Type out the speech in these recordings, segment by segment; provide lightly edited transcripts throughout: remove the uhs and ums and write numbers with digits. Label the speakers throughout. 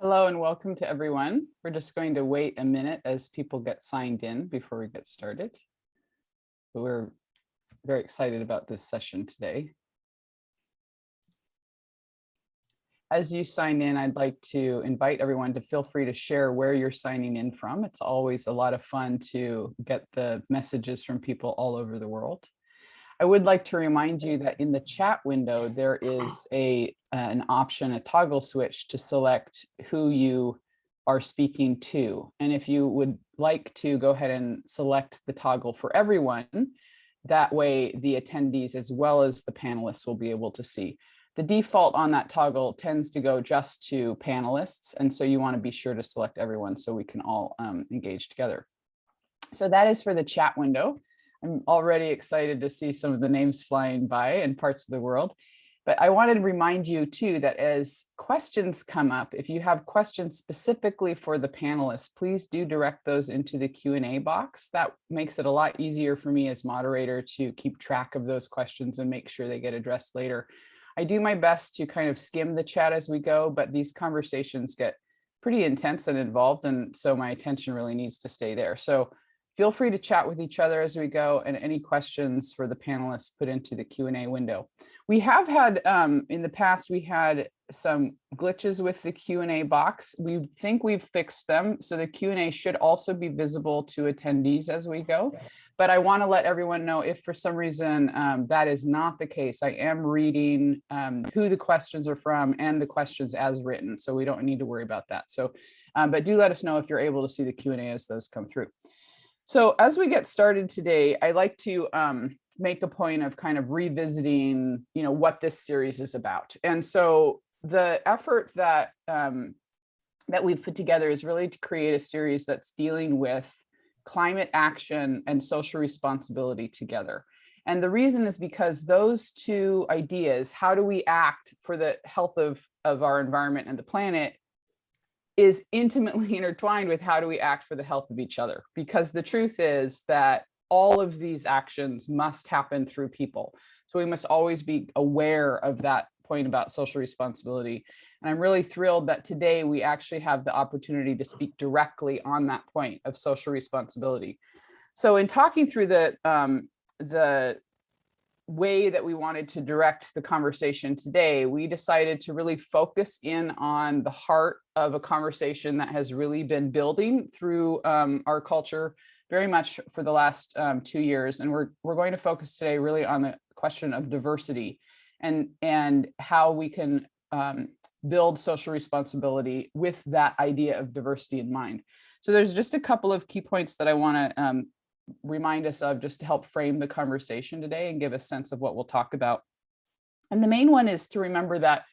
Speaker 1: Hello and welcome to everyone. We're just going to wait a minute as people get signed in before we get started. But we're very excited about this session today. As you sign in, I'd like to invite everyone to feel free to share where you're signing in from. It's always a lot of fun to get the messages from people all over the world. I would like to remind you that in the chat window, there is an option, a toggle switch to select who you are speaking to. And if you would like to go ahead and select the toggle for everyone, that way the attendees as well as the panelists will be able to see. The default on that toggle tends to go just to panelists. And so you want to be sure to select everyone so we can all engage together. So that is for the chat window. I'm already excited to see some of the names flying by in parts of the world. But I wanted to remind you too that as questions come up, if you have questions specifically for the panelists, please do direct those into the Q&A box. That makes it a lot easier for me as moderator to keep track of those questions and make sure they get addressed later. I do my best to kind of skim the chat as we go, but these conversations get pretty intense and involved, and so my attention really needs to stay there. So feel free to chat with each other as we go, and any questions for the panelists put into the Q&A window. We have had, in the past, we had some glitches with the Q&A box. We think we've fixed them, so the Q&A should also be visible to attendees as we go. But I want to let everyone know if for some reason that is not the case, I am reading who the questions are from and the questions as written, so we don't need to worry about that. So, but do let us know if you're able to see the Q&A as those come through. So as we get started today, I like to make a point of kind of revisiting, what this series is about. And so the effort that we've put together is really to create a series that's dealing with climate action and social responsibility together. And the reason is because those two ideas, how do we act for the health of our environment and the planet, is intimately intertwined with how do we act for the health of each other. Because the truth is that all of these actions must happen through people. So we must always be aware of that point about social responsibility. And I'm really thrilled that today we actually have the opportunity to speak directly on that point of social responsibility. So in talking through the way that we wanted to direct the conversation today, we decided to really focus in on the heart of a conversation that has really been building through our culture very much for the last 2 years. And we're going to focus today really on the question of diversity and how we can build social responsibility with that idea of diversity in mind. So there's just a couple of key points that I want to remind us of just to help frame the conversation today and give a sense of what we'll talk about. And the main one is to remember that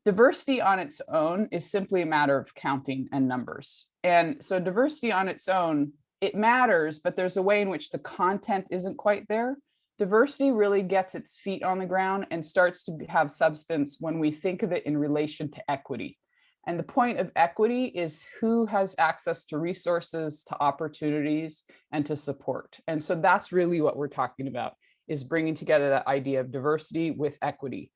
Speaker 1: diversity on its own is simply a matter of counting and numbers. And so diversity on its own, it matters, but there's a way in which the content isn't quite there. Diversity really gets its feet on the ground and starts to have substance when we think of it in relation to equity. And the point of equity is who has access to resources, to opportunities, and to support. And so that's really what we're talking about, is bringing together that idea of diversity with equity.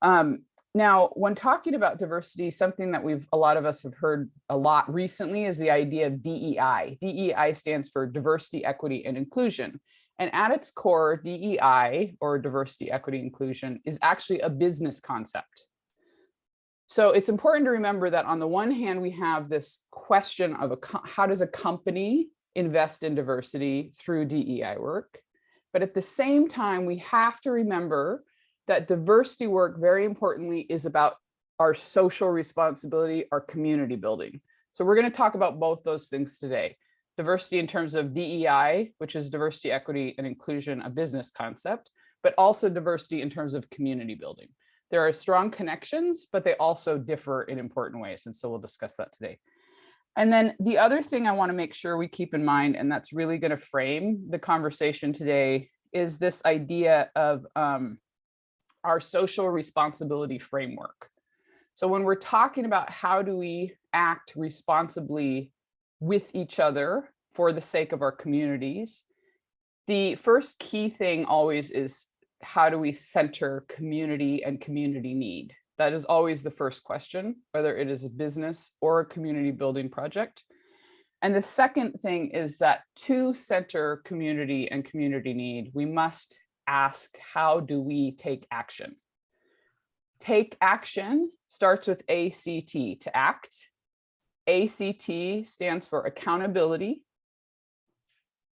Speaker 1: Now, when talking about diversity, something that a lot of us have heard a lot recently is the idea of DEI. DEI stands for diversity, equity, and inclusion. And at its core, DEI, or diversity, equity, inclusion, is actually a business concept. So it's important to remember that on the one hand, we have this question of how does a company invest in diversity through DEI work? But at the same time, we have to remember that diversity work, very importantly, is about our social responsibility, our community building. So we're going to talk about both those things today. Diversity in terms of DEI, which is diversity, equity, and inclusion, a business concept, but also diversity in terms of community building. There are strong connections, but they also differ in important ways. And so we'll discuss that today. And then the other thing I want to make sure we keep in mind, and that's really going to frame the conversation today, is this idea of our social responsibility framework. So when we're talking about how do we act responsibly with each other for the sake of our communities, the first key thing always is how do we center community and community need? That is always the first question, whether it is a business or a community building project. And the second thing is that to center community and community need, we must ask, how do we take action? Take action starts with ACT, to act. ACT stands for accountability,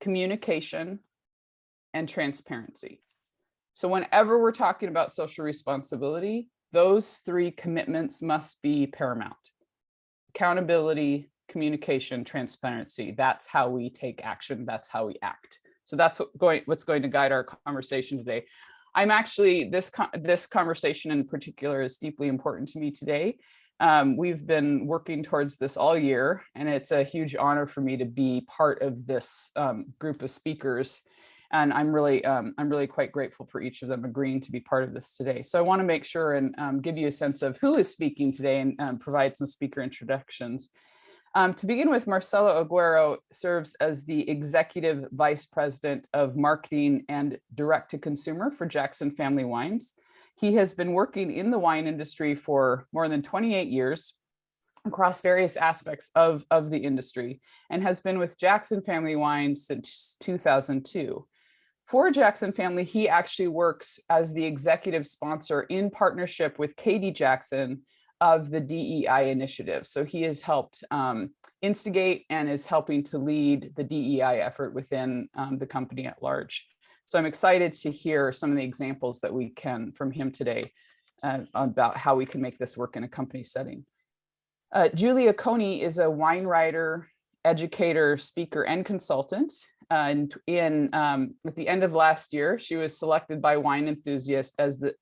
Speaker 1: communication, and transparency. So whenever we're talking about social responsibility, those three commitments must be paramount. Accountability, communication, transparency. That's how we take action. That's how we act. So that's what's going to guide our conversation today. I'm actually, this conversation in particular is deeply important to me today. We've been working towards this all year, and it's a huge honor for me to be part of this group of speakers. And I'm really quite grateful for each of them agreeing to be part of this today. So I want to make sure and give you a sense of who is speaking today and provide some speaker introductions. To begin with, Marcelo Aguero serves as the Executive Vice President of Marketing and Direct to Consumer for Jackson Family Wines. He has been working in the wine industry for more than 28 years across various aspects of the industry, and has been with Jackson Family Wines since 2002. For Jackson Family, he actually works as the executive sponsor in partnership with Katie Jackson of the DEI initiative. So he has helped instigate and is helping to lead the DEI effort within the company at large. So I'm excited to hear some of the examples that we can from him today about how we can make this work in a company setting. Julia Coney is a wine writer, educator, speaker, and consultant. And at the end of last year, she was selected by Wine Enthusiast as the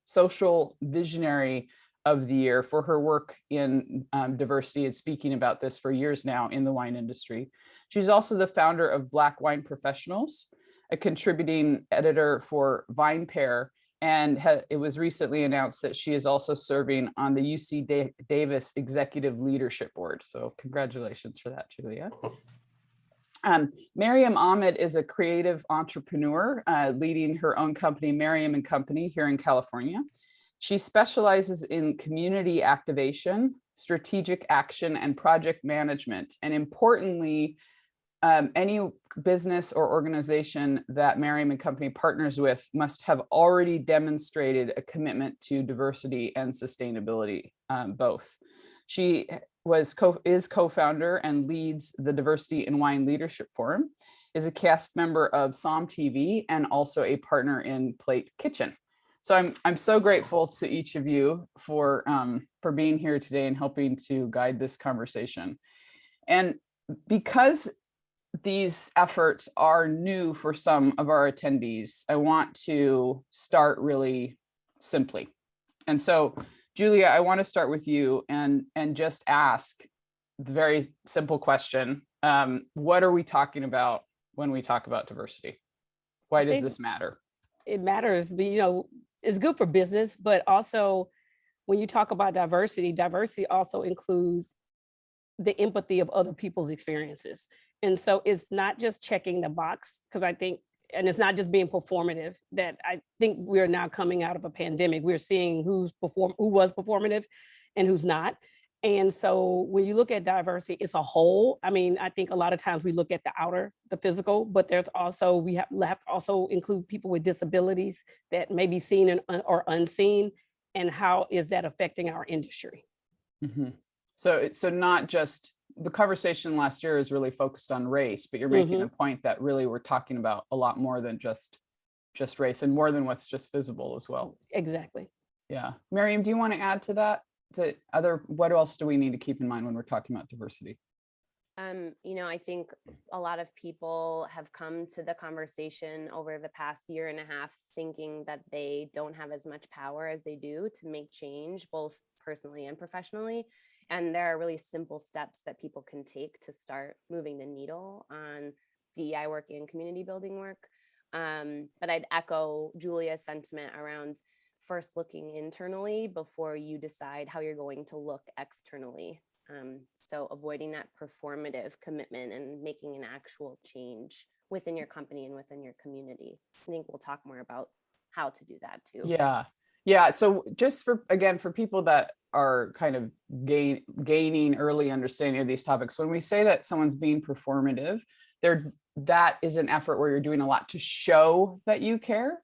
Speaker 1: social visionary of the year for her work in diversity, and speaking about this for years now in the wine industry. She's also the founder of Black Wine Professionals, a contributing editor for VinePair, and it was recently announced that she is also serving on the UC Davis Executive Leadership Board. So congratulations for that, Julia. Miriam Ahmed is a creative entrepreneur leading her own company, Maryam and Company, here in California. She specializes in community activation, strategic action, and project management. And importantly, any business or organization that Maryam and Company partners with must have already demonstrated a commitment to diversity and sustainability, both. She is co-founder and leads the Diversity in Wine Leadership Forum, is a cast member of Som TV, and also a partner in Plate Kitchen. So I'm so grateful to each of you for being here today and helping to guide this conversation. And because these efforts are new for some of our attendees, I want to start really simply. And so, Julia, I want to start with you and just ask the very simple question. What are we talking about when we talk about diversity? Why does this matter?
Speaker 2: It matters, but it's good for business, but also when you talk about diversity, diversity also includes the empathy of other people's experiences. And so it's not just checking the box, because I think, and it's not just being performative, that I think we're now coming out of a pandemic. We're seeing who was performative and who's not. And so when you look at diversity, it's a whole. I mean, I think a lot of times we look at the outer, the physical, but there's also, we have to also include people with disabilities that may be seen or unseen, and how is that affecting our industry?
Speaker 1: Mm-hmm. So not just, the conversation last year is really focused on race, but you're making a point that really we're talking about a lot more than just race, and more than what's just visible as well.
Speaker 2: Exactly.
Speaker 1: Yeah. Maryam, do you want to add to that? What else do we need to keep in mind when we're talking about diversity?
Speaker 3: I think a lot of people have come to the conversation over the past year and a half thinking that they don't have as much power as they do to make change, both personally and professionally. And there are really simple steps that people can take to start moving the needle on DEI work and community building work. But I'd echo Julia's sentiment around first looking internally before you decide how you're going to look externally. So avoiding that performative commitment and making an actual change within your company and within your community. I think we'll talk more about how to do that too.
Speaker 1: Yeah. Yeah. So just for, again, for people that are kind of gaining early understanding of these topics, when we say that someone's being performative, that is an effort where you're doing a lot to show that you care.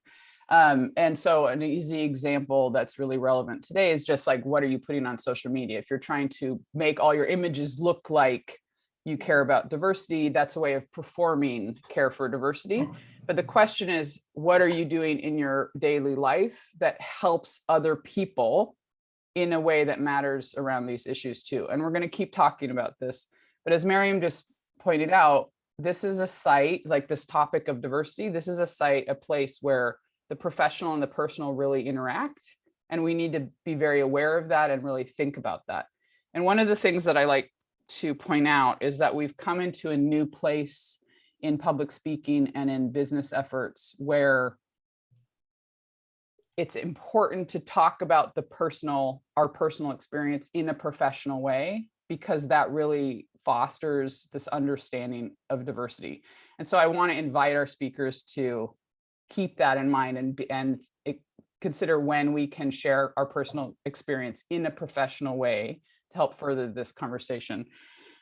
Speaker 1: And so an easy example that's really relevant today is just like, what are you putting on social media? If you're trying to make all your images look like you care about diversity, that's a way of performing care for diversity. But the question is, what are you doing in your daily life that helps other people in a way that matters around these issues too? And we're going to keep talking about this. But as Miriam just pointed out, this is a site, like this topic of diversity, this is a site, a place where the professional and the personal really interact. And we need to be very aware of that and really think about that. And one of the things that I like to point out is that we've come into a new place in public speaking and in business efforts where it's important to talk about our personal experience in a professional way, because that really fosters this understanding of diversity. And so I want to invite our speakers to keep that in mind and consider when we can share our personal experience in a professional way to help further this conversation.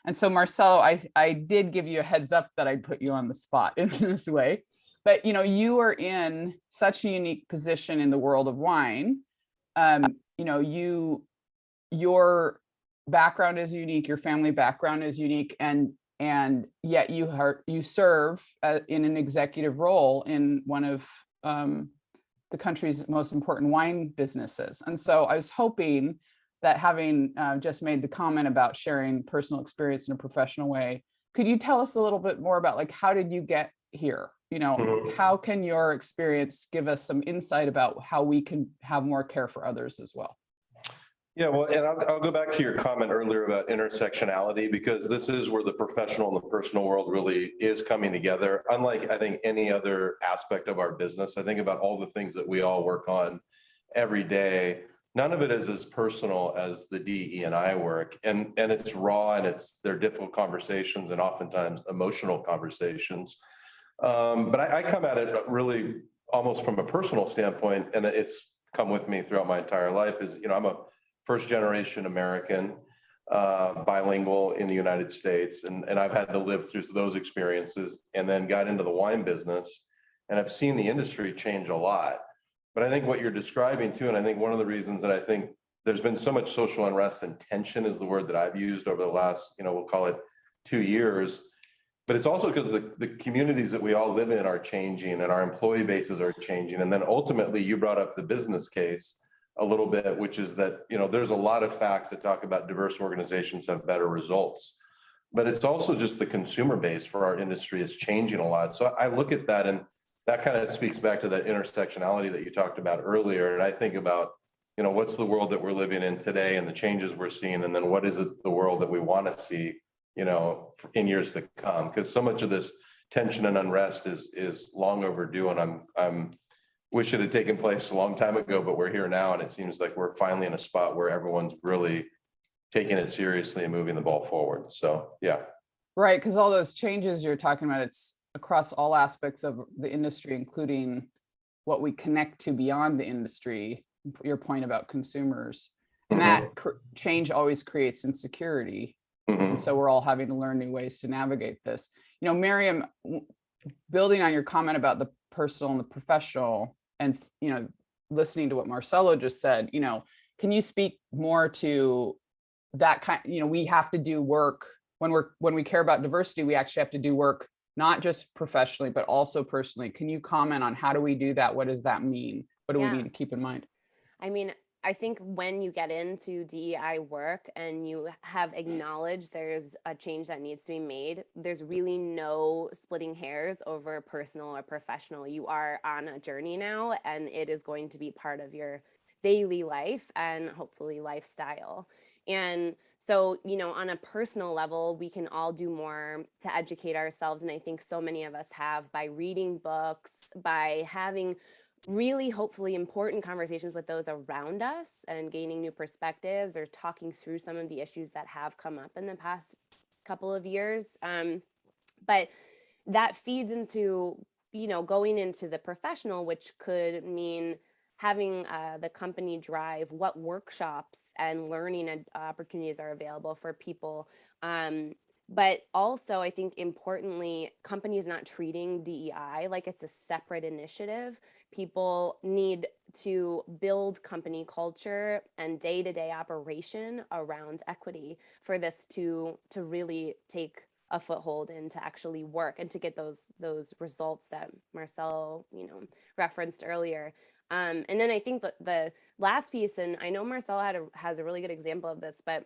Speaker 1: And so Marcelo, I did give you a heads up that I'd put you on the spot in this way, but you are in such a unique position in the world of wine. Your background is unique, your family background is unique, and yet you serve in an executive role in one of the country's most important wine businesses. And so I was hoping that, having just made the comment about sharing personal experience in a professional way, could you tell us a little bit more about, like, how did you get here? How can your experience give us some insight about how we can have more care for others as well?
Speaker 4: Yeah, well, and I'll go back to your comment earlier about intersectionality, because this is where the professional and the personal world really is coming together. Unlike, I think, any other aspect of our business, I think about all the things that we all work on every day. None of it is as personal as the DE&I work, and it's raw, and they're difficult conversations and oftentimes emotional conversations. But I come at it really almost from a personal standpoint, and it's come with me throughout my entire life. I'm a first-generation American, bilingual in the United States, and I've had to live through those experiences, and then got into the wine business, and I've seen the industry change a lot. But I think what you're describing too, and I think one of the reasons that I think there's been so much social unrest and tension is the word that I've used over the last, we'll call it 2 years, but it's also because the communities that we all live in are changing and our employee bases are changing. And then ultimately you brought up the business case a little bit, which is that, there's a lot of facts that talk about diverse organizations have better results, but it's also just the consumer base for our industry is changing a lot. So I look at that, and that kind of speaks back to that intersectionality that you talked about earlier. And I think about, what's the world that we're living in today and the changes we're seeing, and then what is it, the world that we want to see, in years to come? Because so much of this tension and unrest is long overdue, and I'm wish it had taken place a long time ago, but we're here now, and it seems like we're finally in a spot where everyone's really taking it seriously and moving the ball forward. So, yeah.
Speaker 1: Right, because all those changes you're talking about, it's across all aspects of the industry, including what we connect to beyond the industry, your point about consumers. And that change always creates insecurity. And so we're all having to learn new ways to navigate this. Miriam, building on your comment about the personal and the professional, and listening to what Marcelo just said, can you speak more to that kind? We have to do work when we care about diversity. We actually have to do work not just professionally but also personally. Can you comment on how do we do that? What does that mean? What do we need to keep in mind?
Speaker 3: I think when you get into DEI work and you have acknowledged there's a change that needs to be made, there's really no splitting hairs over personal or professional. You are on a journey now, and it is going to be part of your daily life and hopefully lifestyle. And so, on a personal level, we can all do more to educate ourselves. And I think so many of us have, by reading books, by having really hopefully important conversations with those around us and gaining new perspectives, or talking through some of the issues that have come up in the past couple of years. But that feeds into, going into the professional, which could mean having the company drive what workshops and learning opportunities are available for people. But also, I think importantly, companies not treating DEI like it's a separate initiative. People need to build company culture and day-to-day operation around equity for this to really take a foothold and to actually work and to get those results that Marcelo, referenced earlier. And then I think the last piece, and I know Marcelo has a really good example of this, but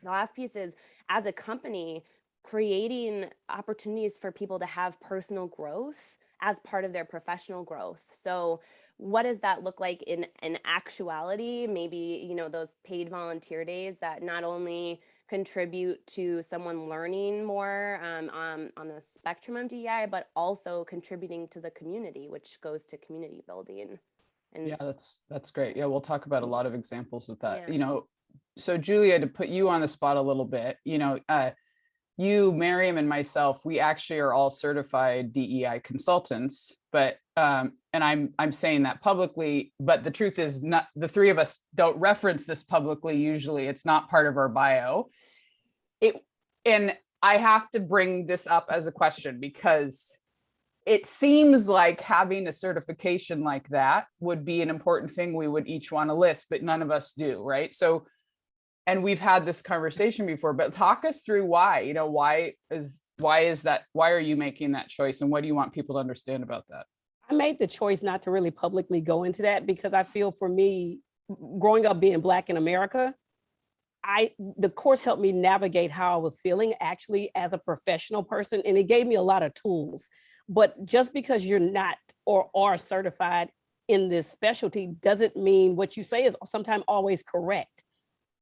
Speaker 3: the last piece is, as a company, creating opportunities for people to have personal growth as part of their professional growth. So what does that look like in actuality? Maybe, those paid volunteer days that not only contribute to someone learning more on the spectrum of DEI, but also contributing to the community, which goes to community building. And
Speaker 1: yeah, that's great. Yeah, we'll talk about a lot of examples with that.
Speaker 3: Yeah.
Speaker 1: So Julia, to put you on the spot a little bit, you, Miriam, and myself, we actually are all certified DEI consultants, but and I'm saying that publicly, but the truth is, not the three of us don't reference this publicly. Usually it's not part of our bio. And I have to bring this up as a question because it seems like having a certification like that would be an important thing we would each want to list, but none of us do, right? So, and we've had this conversation before, but talk us through why, why are you making that choice, and what do you want people to understand about that?
Speaker 2: I made the choice not to really publicly go into that because I feel, for me, growing up being Black in America, the course helped me navigate how I was feeling actually as a professional person, and it gave me a lot of tools. But just because you're not or are certified in this specialty doesn't mean what you say is sometimes always correct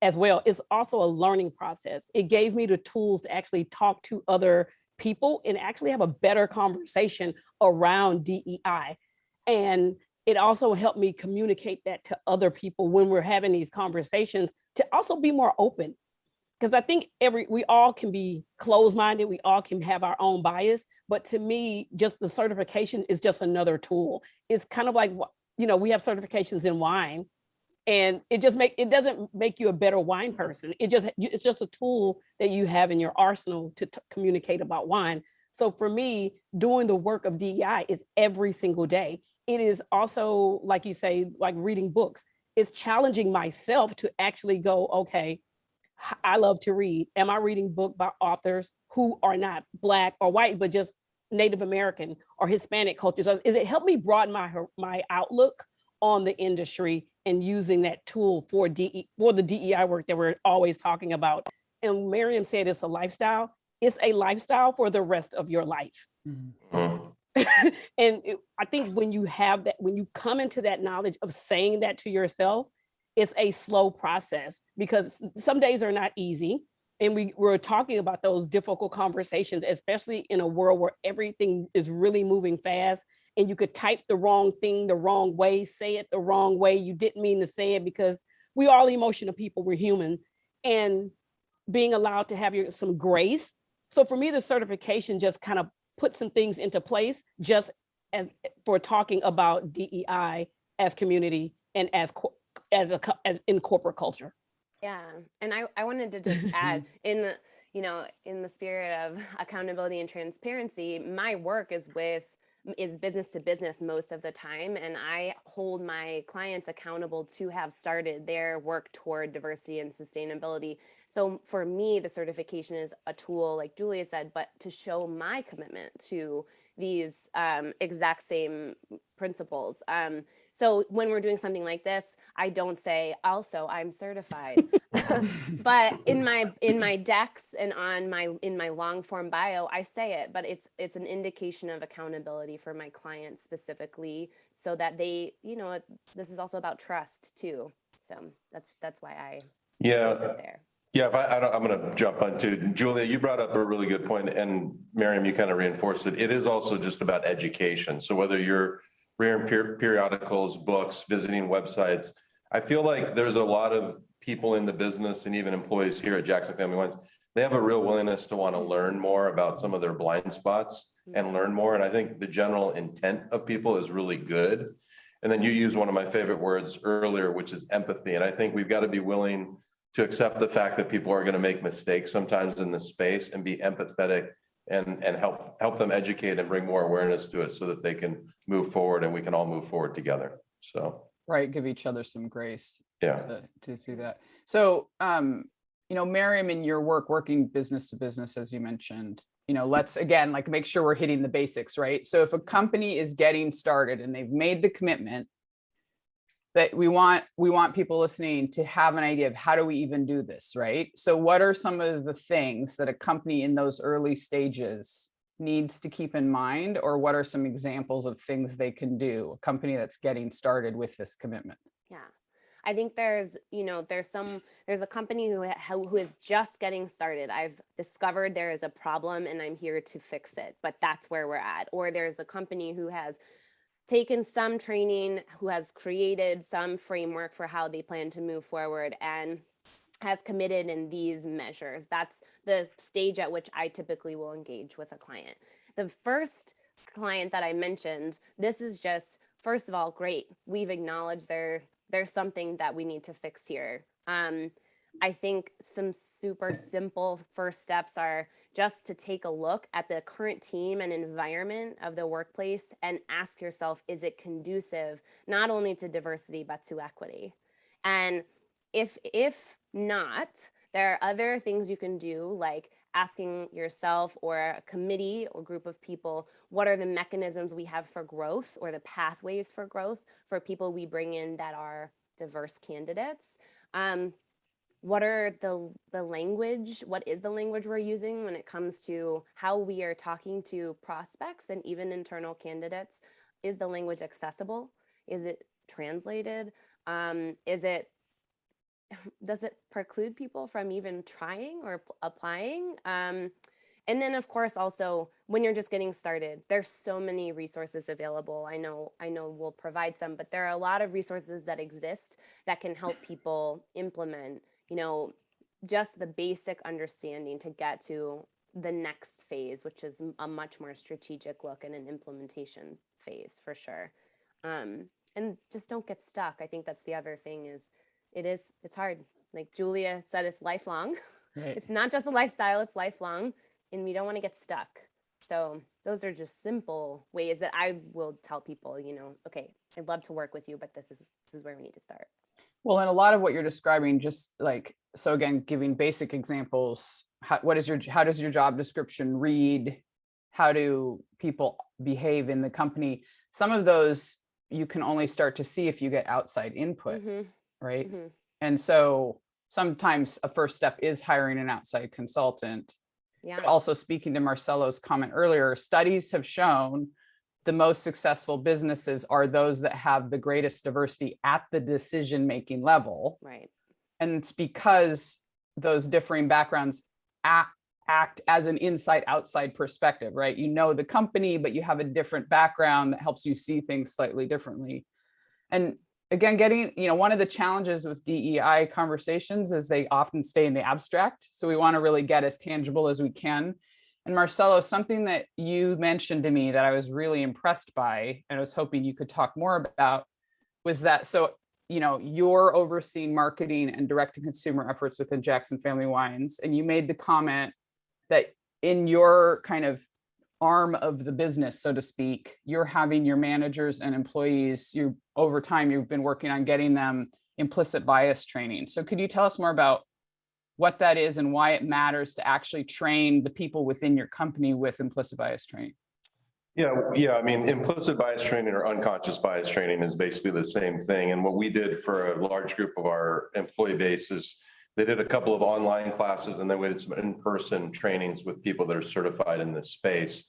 Speaker 2: as well. It's also a learning process. It gave me the tools to actually talk to other people and actually have a better conversation around DEI. And it also helped me communicate that to other people when we're having these conversations, to also be more open. Because I think we all can be closed-minded, we all can have our own bias, but to me, just the certification is just another tool. It's kind of like, we have certifications in wine, and it doesn't make you a better wine person. It's just a tool that you have in your arsenal to communicate about wine. So for me, doing the work of DEI is every single day. It is also, like you say, like reading books. It's challenging myself to actually go, okay, I love to read. Am I reading book by authors who are not Black or white, but just Native American or Hispanic cultures? It helped me broaden my outlook on the industry and using that tool for the DEI work that we're always talking about. And Miriam said it's a lifestyle. It's a lifestyle for the rest of your life.
Speaker 4: Mhm.
Speaker 2: And I think when you have that, when you come into that knowledge of saying that to yourself, it's a slow process, because some days are not easy. And we're talking about those difficult conversations, especially in a world where everything is really moving fast, and you could type the wrong thing the wrong way, say it the wrong way. You didn't mean to say it, because we all emotional people, we're human. And being allowed to have some grace. So for me, the certification just kind of put some things into place, just as for talking about DEI as community and as in corporate culture.
Speaker 3: Yeah, and I wanted to just add, in the spirit of accountability and transparency, my work is business to business most of the time, and I hold my clients accountable to have started their work toward diversity and sustainability. So for me, the certification is a tool, like Julia said, but to show my commitment to these exact same principles. So when we're doing something like this, I don't say, also, I'm certified. But in my decks and in my long form bio, I say it, but it's an indication of accountability for my clients specifically, so that they, this is also about trust too. So that's why I
Speaker 4: Yeah.
Speaker 3: put it there.
Speaker 4: Yeah, I'm going to jump on too. Julia, you brought up a really good point, and Miriam, you kind of reinforced it. It is also just about education. So whether you're reading periodicals, books, visiting websites, I feel like there's a lot of people in the business and even employees here at Jackson Family Wines, they have a real willingness to want to learn more about some of their blind spots and learn more. And I think the general intent of people is really good. And then you used one of my favorite words earlier, which is empathy. And I think we've got to be willing to accept the fact that people are going to make mistakes sometimes in this space and be empathetic and help them educate and bring more awareness to it so that they can move forward and we can all move forward together. So,
Speaker 1: right, give each other some grace.
Speaker 4: yeah.
Speaker 1: To do that. So, Maryam, in your work, working business to business, as you mentioned, let's again, like, make sure we're hitting the basics, right? So if a company is getting started and they've made the commitment, that we want people listening to have an idea of how do we even do this, right? So what are some of the things that a company in those early stages needs to keep in mind, or what are some examples of things they can do, a company that's getting started with this commitment?
Speaker 3: Yeah. I think there's a company who is just getting started. I've discovered there is a problem and I'm here to fix it, but that's where we're at. Or there's a company who has taken some training, who has created some framework for how they plan to move forward and has committed in these measures. That's the stage at which I typically will engage with a client. The first client that I mentioned, this is just, first of all, great. We've acknowledged there's something that we need to fix here. I think some super simple first steps are just to take a look at the current team and environment of the workplace and ask yourself, is it conducive not only to diversity, but to equity? And if not, there are other things you can do, like asking yourself or a committee or group of people, what are the mechanisms we have for growth or the pathways for growth for people we bring in that are diverse candidates? What are the language? What is the language we're using when it comes to how we are talking to prospects and even internal candidates? Is the language accessible? Is it translated? Does it preclude people from even trying or applying? And then, of course, also when you're just getting started, there's so many resources available. I know we'll provide some, but there are a lot of resources that exist that can help people implement, just the basic understanding to get to the next phase, which is a much more strategic look and an implementation phase for sure. And just don't get stuck. I think that's the other thing is it's hard. Like Julia said, it's lifelong. Right. It's not just a lifestyle, it's lifelong, and we don't want to get stuck. So those are just simple ways that I will tell people, okay, I'd love to work with you, but this is where we need to start.
Speaker 1: Well, and a lot of what you're describing, just like, so again, giving basic examples, how does your job description read? How do people behave in the company? Some of those you can only start to see if you get outside input, right? Mm-hmm. And so sometimes a first step is hiring an outside consultant. Yeah. But also, speaking to Marcelo's comment earlier, studies have shown the most successful businesses are those that have the greatest diversity at the decision-making level. Right. And it's because those differing backgrounds act as an inside-outside perspective, right? You know the company, but you have a different background that helps you see things slightly differently. And again, one of the challenges with DEI conversations is they often stay in the abstract. So we want to really get as tangible as we can. And Marcelo, something that you mentioned to me that I was really impressed by, and I was hoping you could talk more about, was that, you're overseeing marketing and direct-to-consumer efforts within Jackson Family Wines. And you made the comment that in your kind of arm of the business, so to speak, you're having your managers and employees, over time, you've been working on getting them implicit bias training. So could you tell us more about what that is and why it matters to actually train the people within your company with implicit bias training?
Speaker 4: Yeah. I mean, implicit bias training or unconscious bias training is basically the same thing. And what we did for a large group of our employee base is they did a couple of online classes and then we did some in-person trainings with people that are certified in this space.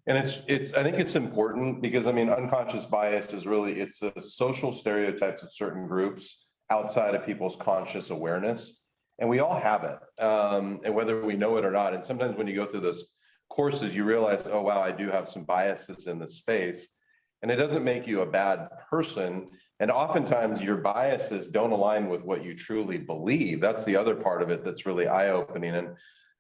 Speaker 4: And I think it's important because, unconscious bias is really, it's the social stereotypes of certain groups outside of people's conscious awareness. And we all have it, and whether we know it or not. And sometimes when you go through those courses, you realize, oh, wow, I do have some biases in this space. And it doesn't make you a bad person. And oftentimes your biases don't align with what you truly believe. That's the other part of it that's really eye-opening. And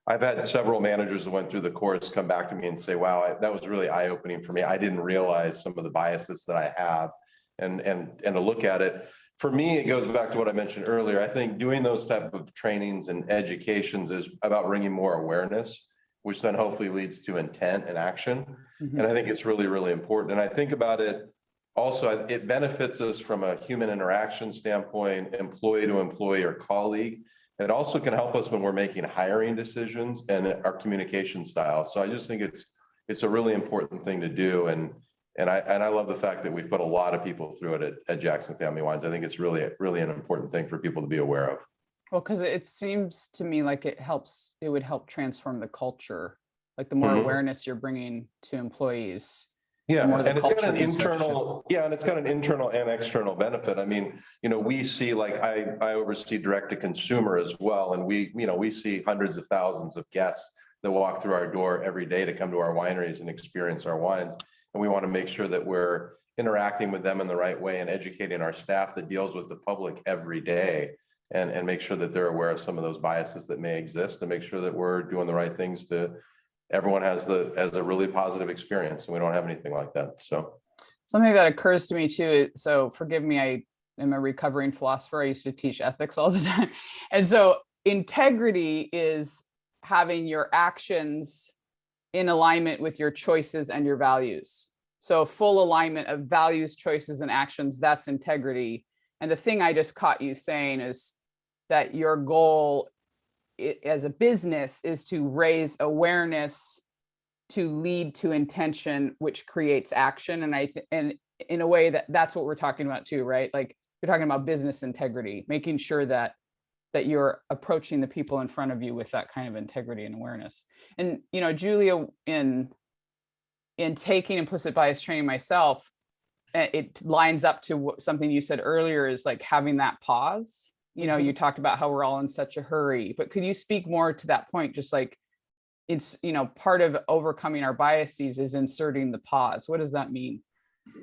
Speaker 4: I've had several managers that went through the course come back to me and say, wow, that was really eye-opening for me. I didn't realize some of the biases that I have. and to look at it. For me, it goes back to what I mentioned earlier. I think doing those type of trainings and educations is about bringing more awareness, which then hopefully leads to intent and action.
Speaker 1: Mhm.
Speaker 4: And I think it's really, really important. And I think about it also, it benefits us from a human interaction standpoint, employee to employee or colleague. It also can help us when we're making hiring decisions and our communication style. So I just think it's a really important thing to do. And I love the fact that we've put a lot of people through it at Jackson Family Wines. I think it's really, really an important thing for people to be aware of.
Speaker 1: Well, because it seems to me like it would help transform the culture. Like the more
Speaker 4: Mhm.
Speaker 1: awareness you're bringing to employees.
Speaker 4: Yeah,
Speaker 1: more the
Speaker 4: and it's got
Speaker 1: culture
Speaker 4: an
Speaker 1: needs to shift.
Speaker 4: and it's got an internal and external benefit. I mean, we see, like, I oversee direct to consumer as well. And we see hundreds of thousands of guests that walk through our door every day to come to our wineries and experience our wines. And we want to make sure that we're interacting with them in the right way and educating our staff that deals with the public every day and make sure that they're aware of some of those biases that may exist and make sure that we're doing the right things to everyone has a really positive experience, and we don't have anything like that. So
Speaker 1: Something that occurs to me too, so forgive me, I am a recovering philosopher. I used to teach ethics all the time. And so integrity is having your actions in alignment with your choices and your values. So full alignment of values, choices, and actions, that's integrity. And the thing I just caught you saying is that your goal as a business is to raise awareness to lead to intention, which creates action. And in a way that's what we're talking about too, right? Like you're talking about business integrity, making sure that you're approaching the people in front of you with that kind of integrity and awareness. And, Julia, in taking implicit bias training myself, it lines up to something you said earlier, is like having that pause. You talked about how we're all in such a hurry, but could you speak more to that point? Just like it's, part of overcoming our biases is inserting the pause. What does that mean?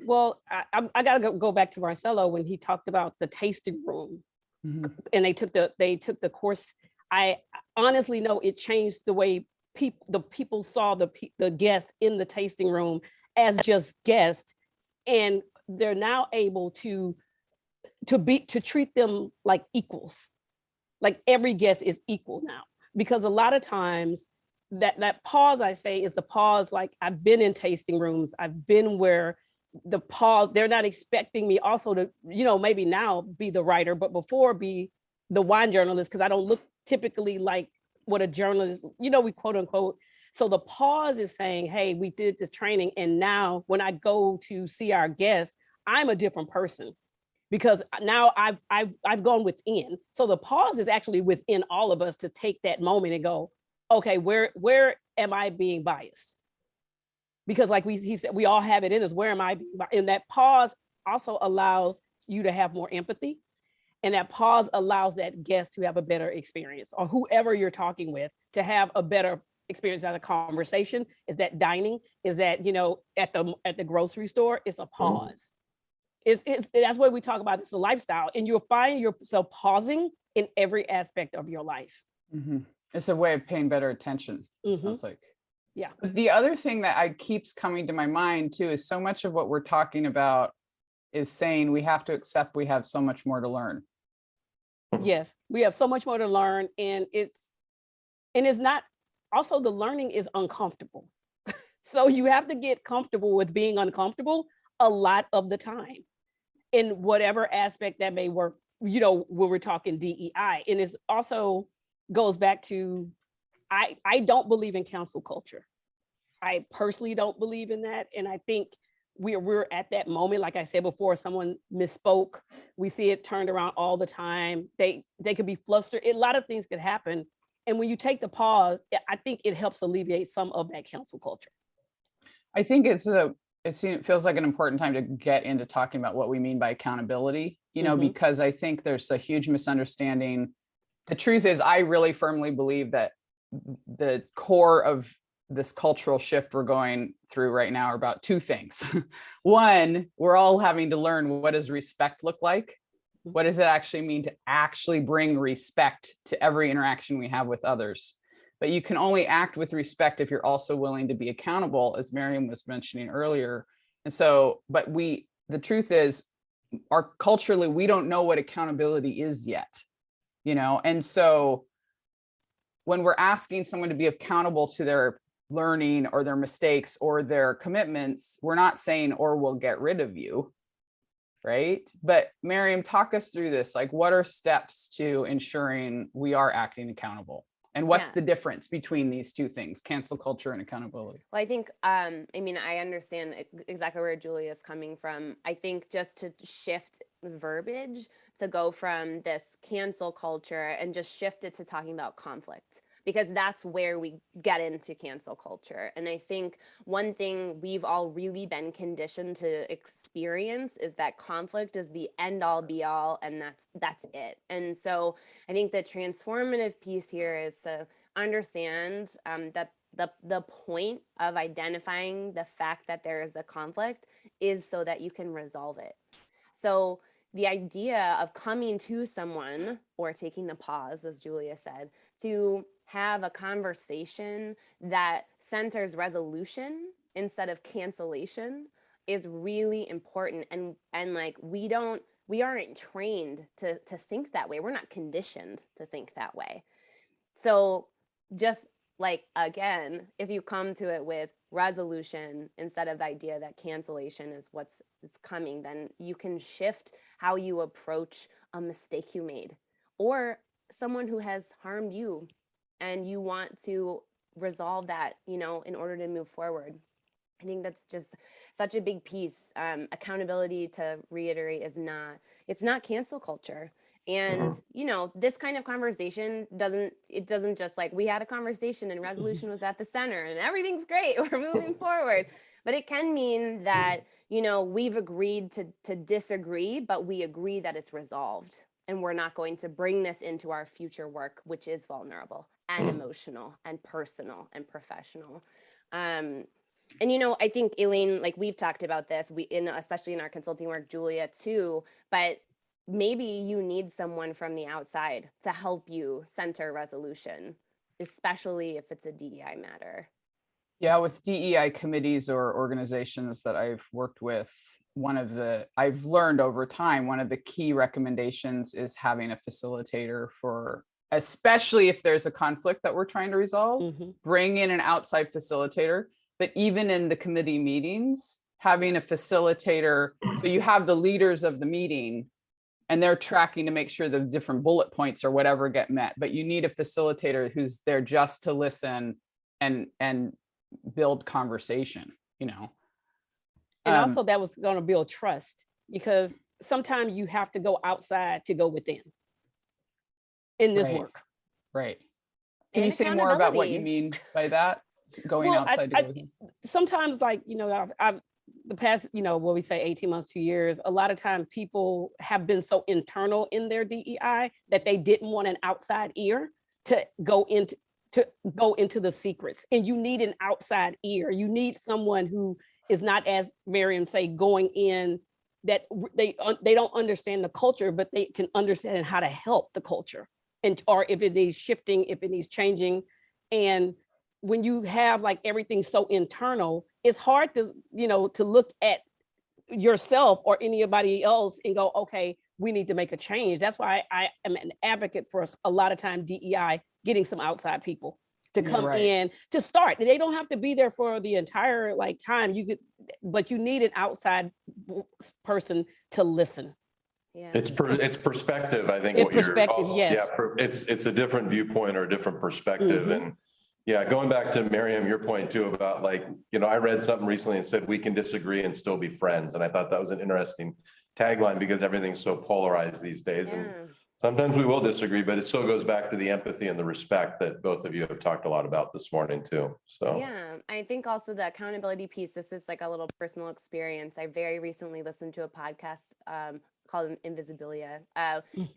Speaker 2: Well, I got to go back to Marcelo when he talked about the tasting room.
Speaker 1: Mhm.
Speaker 2: And they took the course. I honestly know it changed the way people saw the guests in the tasting room as just guests, and they're now able to treat them like equals. Like every guest is equal now, because a lot of times that pause, I say, is the pause. Like I've been in tasting rooms, I've been where the pause, they're not expecting me also to, maybe now be the writer, but before be the wine journalist, because I don't look typically like what a journalist, we quote unquote. So the pause is saying, hey, we did this training, and now when I go to see our guests, I'm a different person because now I've gone within. So the pause is actually within all of us to take that moment and go, okay, where am I being biased? Because like he said, we all have it in us. Where am I being biased? And that pause also allows you to have more empathy. And that pause allows that guest to have a better experience, or whoever you're talking with to have a better experience out of conversation. Is that dining? Is that, at the grocery store? It's a pause. That's what we talk about. It's a lifestyle, and you'll find yourself pausing in every aspect of your life.
Speaker 1: Mm-hmm. It's a way of paying better attention. It sounds like.
Speaker 2: Yeah.
Speaker 1: But the other thing that keeps coming to my mind too is so much of what we're talking about is saying we have to accept we have so much more to learn.
Speaker 2: Yes, we have so much more to learn, and it's not, also the learning is uncomfortable. So you have to get comfortable with being uncomfortable a lot of the time in whatever aspect that may work, when we're talking DEI. And it also goes back to, I don't believe in cancel culture. I personally don't believe in that. And I think we're at that moment, like I said before, someone misspoke. We see it turned around all the time. They could be flustered. A lot of things could happen. And when you take the pause, I think it helps alleviate some of that cancel culture.
Speaker 1: I think it feels like an important time to get into talking about what we mean by accountability, because I think there's a huge misunderstanding. The truth is, I really firmly believe that the core of this cultural shift we're going through right now are about two things. One, we're all having to learn, what does respect look like? What does it actually mean to actually bring respect to every interaction we have with others? But you can only act with respect if you're also willing to be accountable, as Miriam was mentioning earlier. And so, the truth is, our culturally, we don't know what accountability is yet, you know? And so when we're asking someone to be accountable to their learning or their mistakes or their commitments, we're not saying, or we'll get rid of you, right? But Miriam, talk us through this. Like, what are steps to ensuring we are acting accountable? And what's
Speaker 3: Yeah.
Speaker 1: the difference between these two things, cancel culture and accountability?
Speaker 3: Well, I think, I mean, I understand exactly where Julia's coming from. I think just to shift verbiage, to go from this cancel culture and just shift it to talking about conflict, because that's where we get into cancel culture. And I think one thing we've all really been conditioned to experience is that conflict is the end all be all, and that's it. And so I think the transformative piece here is to understand that the point of identifying the fact that there is a conflict is so that you can resolve it. So the idea of coming to someone or taking the pause, as Julia said, to have a conversation that centers resolution instead of cancellation is really important. And like, we aren't trained to think that way. We're not conditioned to think that way. So just like, again, if you come to it with resolution instead of the idea that cancellation is what's is coming, then you can shift how you approach a mistake you made or someone who has harmed you, and you want to resolve that, you know, in order to move forward. I think that's just such a big piece. Accountability, to reiterate, it's not cancel culture. And, you know, this kind of conversation doesn't just like, we had a conversation and resolution was at the center and everything's great, we're moving forward. But it can mean that, you know, we've agreed to disagree, but we agree that it's resolved. And we're not going to bring this into our future work, which is vulnerable and emotional and personal and professional. And, you know, I think, Elaine, like, we've talked about this, especially in our consulting work, Julia too, but maybe you need someone from the outside to help you center resolution, especially if it's a DEI matter.
Speaker 1: Yeah, with DEI committees or organizations that I've worked with, I've learned over time, one of the key recommendations is having a facilitator for, especially if there's a conflict that we're trying to resolve, bring in an outside facilitator. But even in the committee meetings, having a facilitator, so you have the leaders of the meeting and they're tracking to make sure the different bullet points or whatever get met. But you need a facilitator who's there just to listen and build conversation, you know.
Speaker 2: And also that was going to build trust, because sometimes you have to go outside to go within in this work.
Speaker 1: Right. Can
Speaker 3: And
Speaker 1: you say more about what you mean by that? Going outside to go within?
Speaker 2: Sometimes, like, you know, I've the past, you know, what we say 18 months, 2 years, a lot of times people have been so internal in their DEI that they didn't want an outside ear to go into the secrets. And you need an outside ear. You need someone who is not, as Miriam say, going in, that they don't understand the culture, but they can understand how to help the culture, and or if it needs shifting, if it needs changing. And when you have like everything so internal, it's hard to, you know, to look at yourself or anybody else and go, okay, we need to make a change. That's why I am an advocate for a lot of time DEI getting some outside people to come in to start. They don't have to be there for the entire like time. But you need an outside person to listen.
Speaker 3: Yeah.
Speaker 4: It's perspective, I think. It's a different viewpoint or a different perspective. And yeah, going back to Miriam, your point too about, like, you know, I read something recently and said we can disagree and still be friends. And I thought that was an interesting tagline, because everything's so polarized these days. And sometimes we will disagree, but it still goes back to the empathy and the respect that both of you have talked a lot about this morning too. So
Speaker 3: yeah, I think also the accountability piece, this is like a little personal experience. I very recently listened to a podcast called Invisibilia,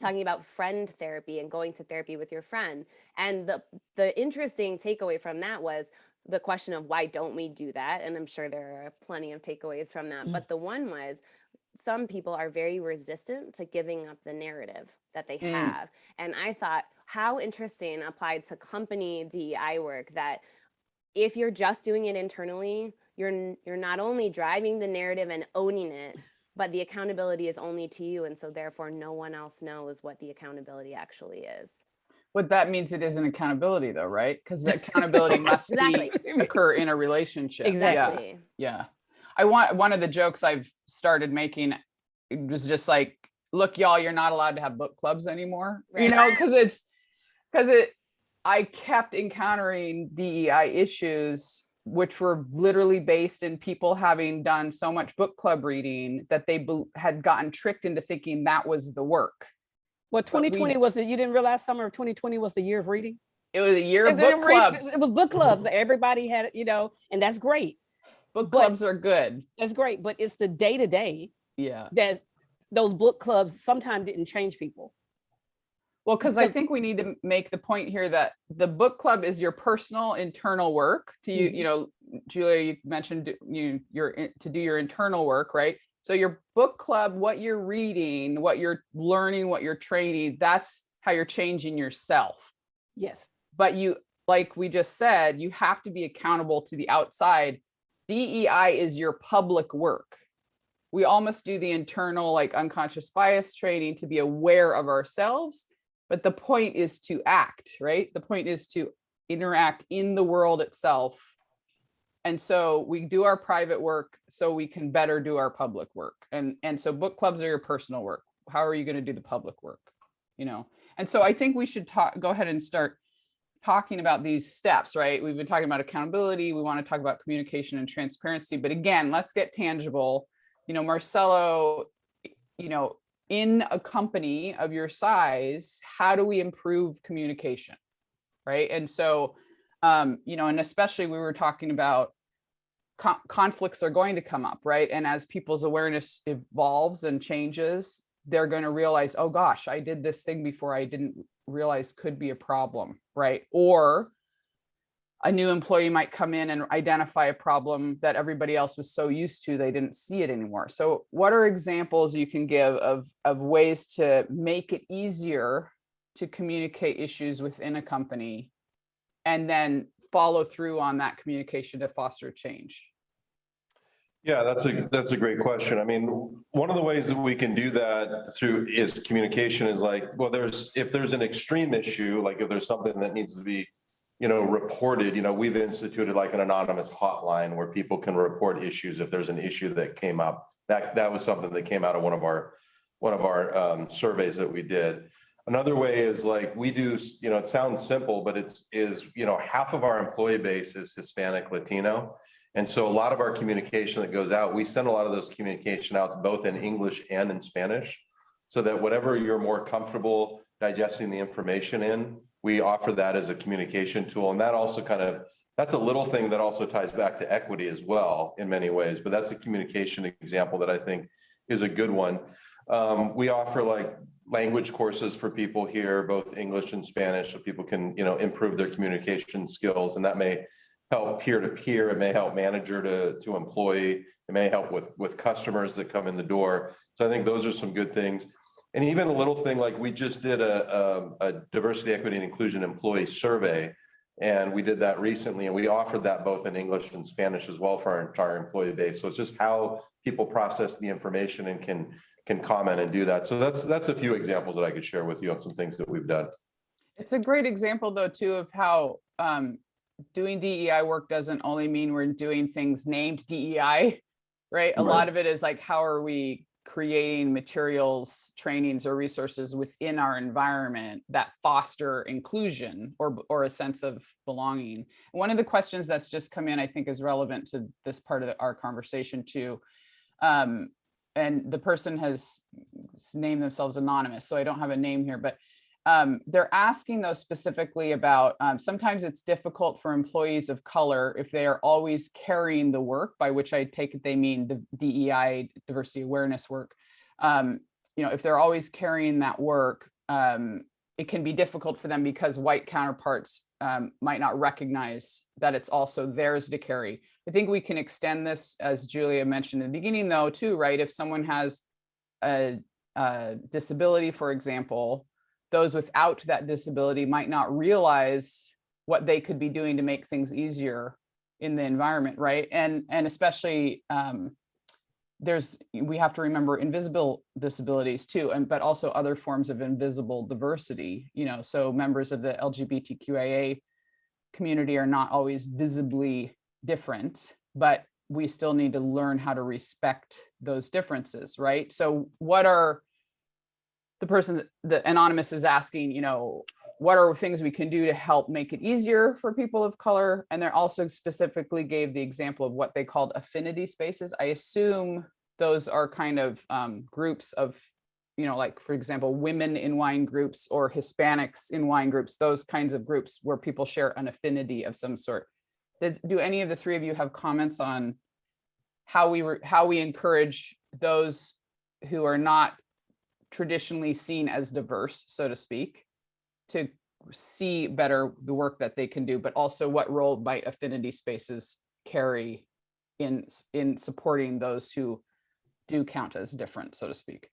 Speaker 3: talking about friend therapy and going to therapy with your friend. And the interesting takeaway from that was the question of why don't we do that? And I'm sure there are plenty of takeaways from that. But the one was, some people are very resistant to giving up the narrative that they have. And I thought, how interesting applied to company DEI work, that if you're just doing it internally, you're not only driving the narrative and owning it, but the accountability is only to you. And so therefore no one else knows what the accountability actually is.
Speaker 1: What that means, it isn't accountability though, right? Because the accountability must
Speaker 3: Exactly.
Speaker 1: occur in a relationship.
Speaker 2: Exactly.
Speaker 1: Yeah. One of the jokes I've started making, it was just like, look, y'all, you're not allowed to have book clubs anymore.
Speaker 3: Right.
Speaker 1: You know, I kept encountering DEI issues, which were literally based in people having done so much book club reading that they had gotten tricked into thinking that was the work.
Speaker 2: Well, 2020 was you didn't realize summer of 2020 was the year of reading?
Speaker 1: It was a year of book clubs.
Speaker 2: It was book clubs. Everybody had, and that's great.
Speaker 1: Book clubs are good.
Speaker 2: That's great, but it's the day-to-day
Speaker 1: Yeah.
Speaker 2: that those book clubs sometimes didn't change people.
Speaker 1: Well, because I think we need to make the point here that the book club is your personal internal work. To you, Julia, you mentioned to do your internal work, right? So your book club, what you're reading, what you're learning, what you're training, that's how you're changing yourself.
Speaker 2: Yes.
Speaker 1: But you, like we just said, you have to be accountable to the outside. DEI is your public work. We all must do the internal, like unconscious bias training to be aware of ourselves. But the point is to act, right? The point is to interact in the world itself. And so we do our private work so we can better do our public work. And so book clubs are your personal work. How are you going to do the public work? And so I think we should go ahead and start talking about these steps, right? We've been talking about accountability. We want to talk about communication and transparency. But again, let's get tangible. Marcelo, in a company of your size, how do we improve communication, right? And so, and especially we were talking about conflicts are going to come up, right? And as people's awareness evolves and changes, they're going to realize, oh gosh, I did this thing before I didn't realize could be a problem, right? Or a new employee might come in and identify a problem that everybody else was so used to, they didn't see it anymore. So what are examples you can give of ways to make it easier to communicate issues within a company and then follow through on that communication to foster change?
Speaker 4: Yeah, that's a great question. I mean, one of the ways that we can do that through is communication is like, well, if there's an extreme issue, like if there's something that needs to be reported, we've instituted like an anonymous hotline where people can report issues if there's an issue that came up. That was something that came out of one of our surveys that we did. Another way is like we do, it sounds simple, but is half of our employee base is Hispanic, Latino. And so a lot of our communication that goes out, we send a lot of those communication out both in English and in Spanish, so that whatever you're more comfortable digesting the information in, we offer that as a communication tool. And that also that's a little thing that also ties back to equity as well in many ways, but that's a communication example that I think is a good one. We offer like language courses for people here, both English and Spanish, so people can, improve their communication skills. And that may help peer-to-peer, it may help manager to employee, it may help with customers that come in the door. So I think those are some good things. And even a little thing like we just did a diversity, equity, and inclusion employee survey, and we did that recently, and we offered that both in English and Spanish as well for our entire employee base. So it's just how people process the information and can comment and do that. So that's a few examples that I could share with you on some things that we've done.
Speaker 1: It's a great example though too of how doing DEI work doesn't only mean we're doing things named DEI, right? A lot of it is like, how are we creating materials, trainings, or resources within our environment that foster inclusion or a sense of belonging. One of the questions that's just come in, I think, is relevant to this part of our conversation too. And the person has named themselves anonymous, so I don't have a name here, but they're asking though specifically about sometimes it's difficult for employees of color if they are always carrying the work, by which I take it they mean the DEI, diversity awareness work. If they're always carrying that work, it can be difficult for them because white counterparts might not recognize that it's also theirs to carry. I think we can extend this, as Julia mentioned in the beginning though too, right? If someone has a disability, for example, those without that disability might not realize what they could be doing to make things easier in the environment, right? And especially we have to remember invisible disabilities too, but also other forms of invisible diversity, so members of the LGBTQIA community are not always visibly different, but we still need to learn how to respect those differences, right? So what are the person that anonymous is asking, what are things we can do to help make it easier for people of color? And they also specifically gave the example of what they called affinity spaces. I assume those are kind of groups of, like, for example, women in wine groups or Hispanics in wine groups, those kinds of groups where people share an affinity of some sort. Do any of the three of you have comments on how we encourage those who are not traditionally seen as diverse, so to speak, to see better the work that they can do, but also what role might affinity spaces carry in supporting those who do count as different, so to speak?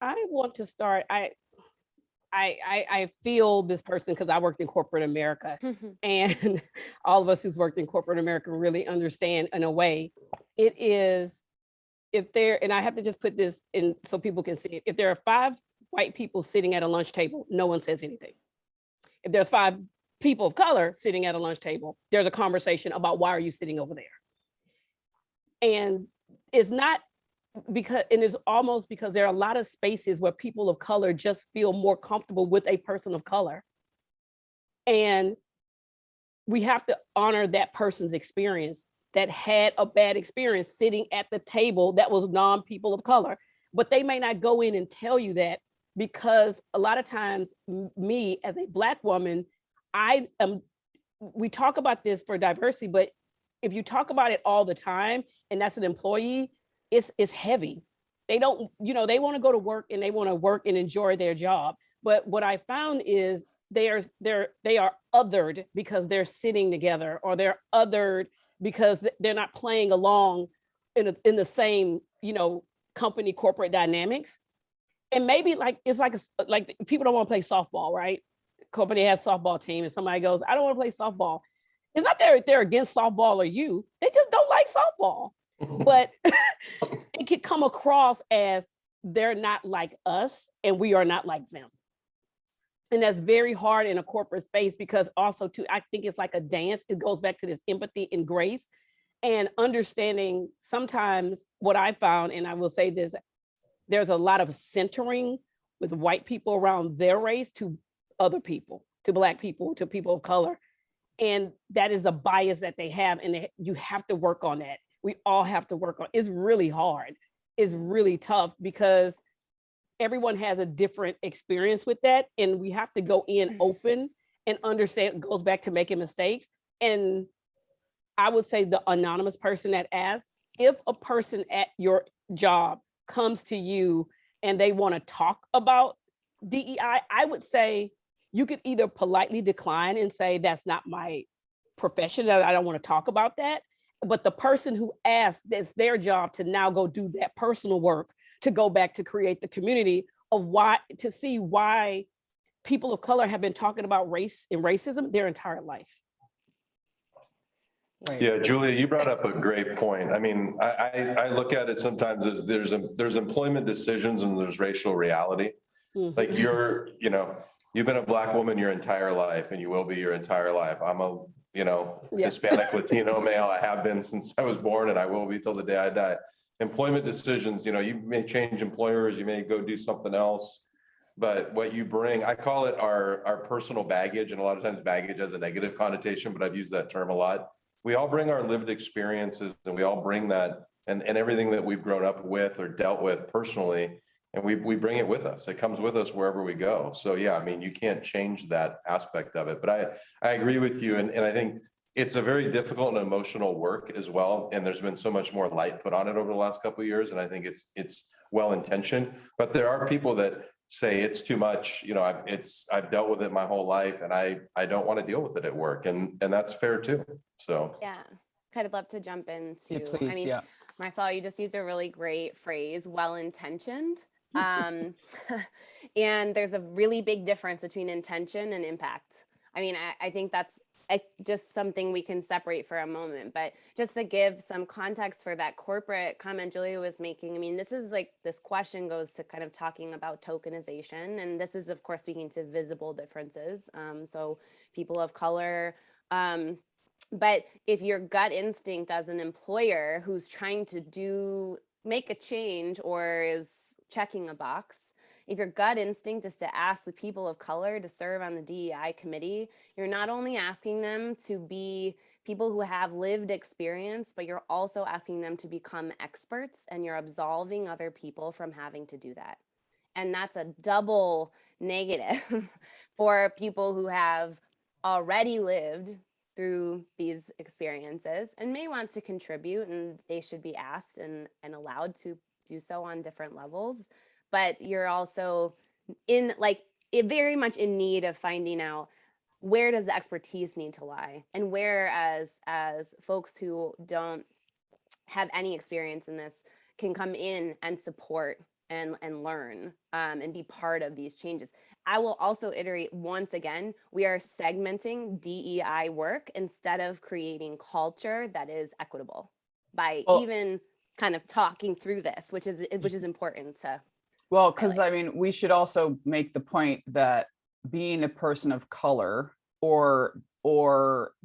Speaker 2: I want to start. I feel this person because I worked in corporate America, and all of us who's worked in corporate America really understand in a way. It is, and I have to just put this in so people can see it. If there are 5 white people sitting at a lunch table, no one says anything. If there's 5 people of color sitting at a lunch table, there's a conversation about why are you sitting over there? And it's not because, and it's almost because there are a lot of spaces where people of color just feel more comfortable with a person of color. And we have to honor that person's experience that had a bad experience sitting at the table that was non-people of color. But they may not go in and tell you that, because a lot of times me as a Black woman, we talk about this for diversity, but if you talk about it all the time and that's an employee, it's heavy. They don't, they want to go to work and they want to work and enjoy their job. But what I found is they are othered because they're sitting together, or they're othered because they're not playing along in the same, company corporate dynamics. And maybe it's like people don't want to play softball, right? Company has softball team and somebody goes, I don't want to play softball. It's not that they're against softball or you, they just don't like softball. But it could come across as they're not like us and we are not like them. And that's very hard in a corporate space, because also too, I think it's like a dance. It goes back to this empathy and grace and understanding. Sometimes what I found, and I will say this, there's a lot of centering with white people around their race to other people, to Black people, to people of color. And that is the bias that they have. And you have to work on that. We all have to work on it. It's really hard. It's really tough because everyone has a different experience with that. And we have to go in open and understand. It goes back to making mistakes. And I would say the anonymous person that asked, if a person at your job comes to you and they want to talk about DEI, I would say you could either politely decline and say, that's not my profession, I don't want to talk about that. But the person who asked, it's their job to now go do that personal work, to go back to create the community of to see why people of color have been talking about race and racism their entire life.
Speaker 1: Right.
Speaker 4: Yeah, Julia, you brought up a great point. I mean, I look at it sometimes as there's employment decisions and there's racial reality.
Speaker 2: Mm-hmm.
Speaker 4: Like you've been a Black woman your entire life and you will be your entire life. I'm a, Hispanic Latino male. I have been since I was born and I will be till the day I die. Employment decisions, you may change employers, you may go do something else, but what you bring, I call it our personal baggage. And a lot of times baggage has a negative connotation, but I've used that term a lot. We all bring our lived experiences and we all bring that and everything that we've grown up with or dealt with personally. And we bring it with us. It comes with us wherever we go. So yeah, I mean, you can't change that aspect of it, but I agree with you. And I think it's a very difficult and emotional work as well. And there's been so much more light put on it over the last couple of years. And I think it's well-intentioned, but there are people that say it's too much. I've dealt with it my whole life and I don't want to deal with it at work. And that's fair too. So.
Speaker 3: Yeah, I'd love to jump in too.
Speaker 1: Yeah, please,
Speaker 3: I mean,
Speaker 1: yeah.
Speaker 3: Marcelo, you just used a really great phrase, well-intentioned. And there's a really big difference between intention and impact. I mean, I think that's just something we can separate for a moment, but just to give some context for that corporate comment Julia was making, I mean, this is like, this question goes to kind of talking about tokenization, and this is of course speaking to visible differences, so people of color, but if your gut instinct as an employer who's trying to make a change or is checking a box, if your gut instinct is to ask the people of color to serve on the DEI committee, you're not only asking them to be people who have lived experience, but you're also asking them to become experts, and you're absolving other people from having to do that. And that's a double negative for people who have already lived through these experiences and may want to contribute, and they should be asked and allowed to do so on different levels. But you're also very much in need of finding out, where does the expertise need to lie, and where as folks who don't have any experience in this can come in and support and learn and be part of these changes. I will also iterate once again, we are segmenting DEI work instead of creating culture that is equitable by even kind of talking through this, which is important to.
Speaker 1: Well, because I mean, we should also make the point that being a person of color or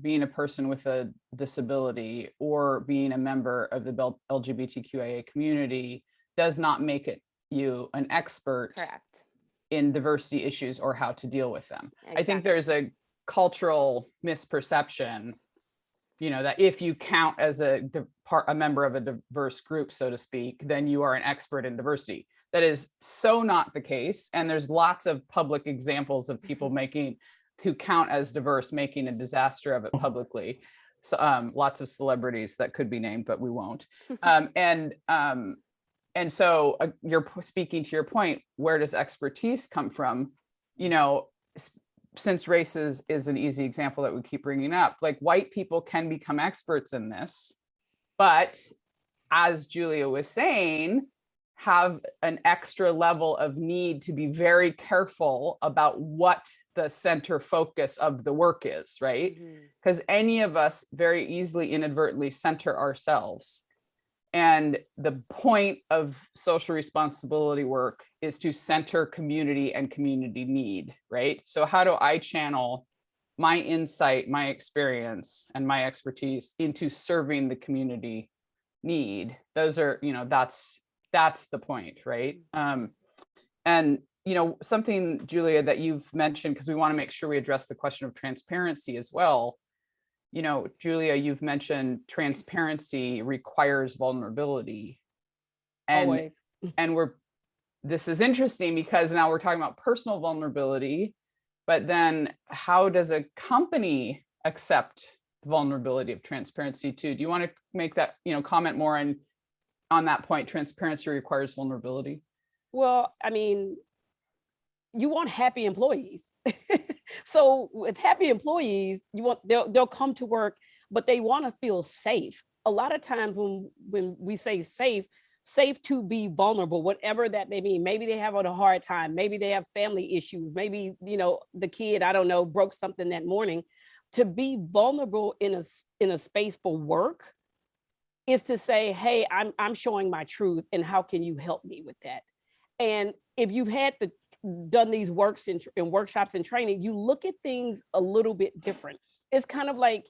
Speaker 1: being a person with a disability or being a member of the LGBTQIA community does not make it you an expert
Speaker 3: Correct.
Speaker 1: in diversity issues or how to deal with them.
Speaker 3: Exactly.
Speaker 1: I think there's a cultural misperception, that if you count as a member of a diverse group, so to speak, then you are an expert in diversity. That is so not the case. And there's lots of public examples of people who count as diverse, making a disaster of it publicly. So, lots of celebrities that could be named, but we won't. And so you're speaking to your point, where does expertise come from? Since race is an easy example that we keep bringing up, like white people can become experts in this, but as Julia was saying, have an extra level of need to be very careful about what the center focus of the work is, right? Because any of us very easily inadvertently center ourselves. And the point of social responsibility work is to center community and community need, right? So how do I channel my insight, my experience, and my expertise into serving the community need? Those are, that's the point, right? And something, Julia, that you've mentioned, because we want to make sure we address the question of transparency as well. Julia, you've mentioned transparency requires vulnerability. And,
Speaker 2: Always.
Speaker 1: and this is interesting because now we're talking about personal vulnerability, but then how does a company accept the vulnerability of transparency too? Do you want to make that, comment more on that point? Transparency requires vulnerability.
Speaker 2: Well, I mean, you want happy employees. So with happy employees, they'll come to work, but they want to feel safe. A lot of times when we say safe to be vulnerable, whatever that may mean. Maybe they have a hard time. Maybe they have family issues. Maybe, the kid, I don't know, broke something that morning. To be vulnerable in a space for work is to say, hey, I'm showing my truth, and how can you help me with that? And if you've done these works and workshops and training, you look at things a little bit different. It's kind of like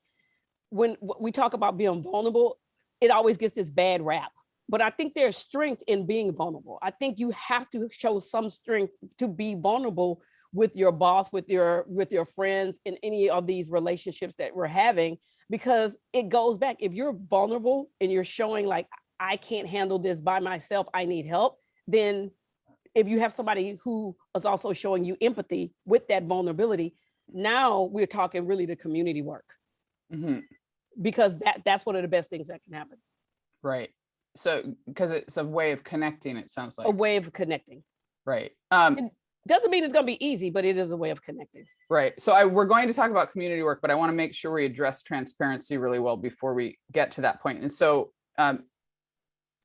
Speaker 2: when we talk about being vulnerable, it always gets this bad rap. But I think there's strength in being vulnerable. I think you have to show some strength to be vulnerable with your boss, with your friends, in any of these relationships that we're having, because it goes back. If you're vulnerable and you're showing like, I can't handle this by myself, I need help, then if you have somebody who is also showing you empathy with that vulnerability, now we're talking really the community work. Because that's one of the best things that can happen. Right.
Speaker 1: So, because it's a way of connecting, it sounds like.
Speaker 2: A way of connecting.
Speaker 1: Right.
Speaker 2: It doesn't mean it's going to be easy, but it is a way of connecting.
Speaker 1: Right. So we're going to talk about community work, but I want to make sure we address transparency really well before we get to that point. And so,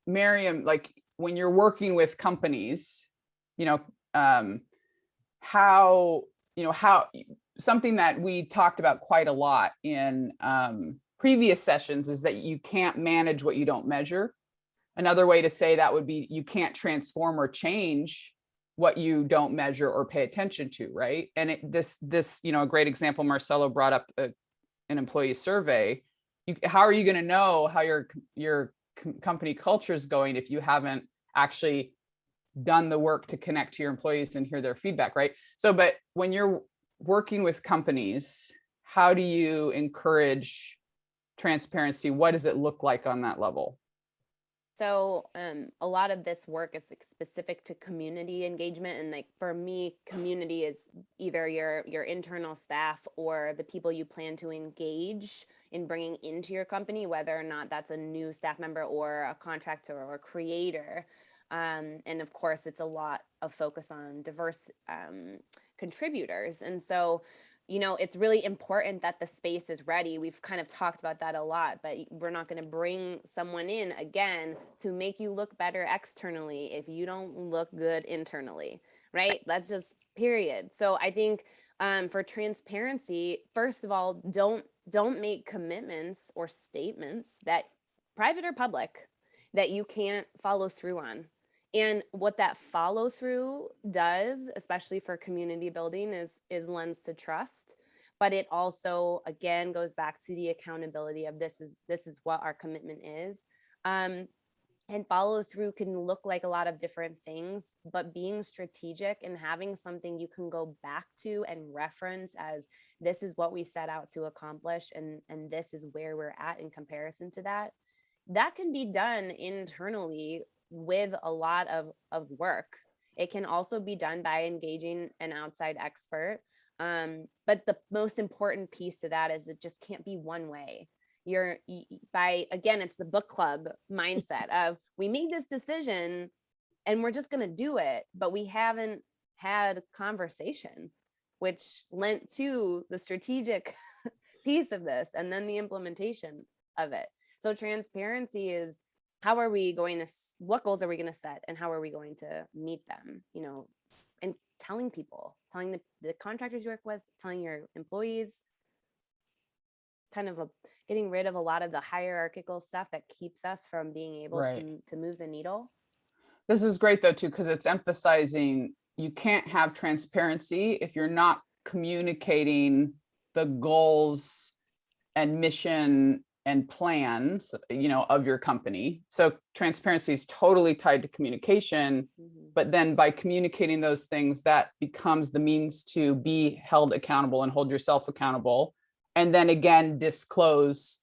Speaker 1: Maryam, like when you're working with companies, how something that we talked about quite a lot in previous sessions is that you can't manage what you don't measure. Another way to say that would be you can't transform or change what you don't measure or pay attention to, right? And this, a great example, Marcelo brought up an employee survey. How are you going to know how your company culture is going if you haven't actually done the work to connect to your employees and hear their feedback, right? So, but when you're working with companies, how do you encourage transparency? What does it look like on that level?
Speaker 3: So a lot of this work is like specific to community engagement. And like for me, community is either your internal staff or the people you plan to engage in bringing into your company, whether or not that's a new staff member or a contractor or a creator. And of course, it's a lot of focus on diverse contributors. And so it's really important that the space is ready. We've kind of talked about that a lot, but we're not going to bring someone in again to make you look better externally if you don't look good internally, right? That's just period. So I think for transparency, first of all, don't make commitments or statements that private or public that you can't follow through on. And what that follow through does, especially for community building, is lends to trust. But it also, again, goes back to the accountability of this is what our commitment is. And follow through can look like a lot of different things, but being strategic and having something you can go back to and reference as this is what we set out to accomplish, and this is where we're at in comparison to that can be done internally with a lot of work. It can also be done by engaging an outside expert. But the most important piece to that is it just can't be one way. Again, it's the book club mindset of we made this decision and we're just going to do it, but we haven't had conversation, which lent to the strategic piece of this and then the implementation of it. So transparency is what goals are we going to set and how are we going to meet them, and telling the contractors you work with, telling your employees, kind of getting rid of a lot of the hierarchical stuff that keeps us from being able to move the needle.
Speaker 1: This is great though, too, because it's emphasizing you can't have transparency if you're not communicating the goals and mission and plans, of your company. So transparency is totally tied to communication, but then by communicating those things, that becomes the means to be held accountable and hold yourself accountable. And then again, disclose,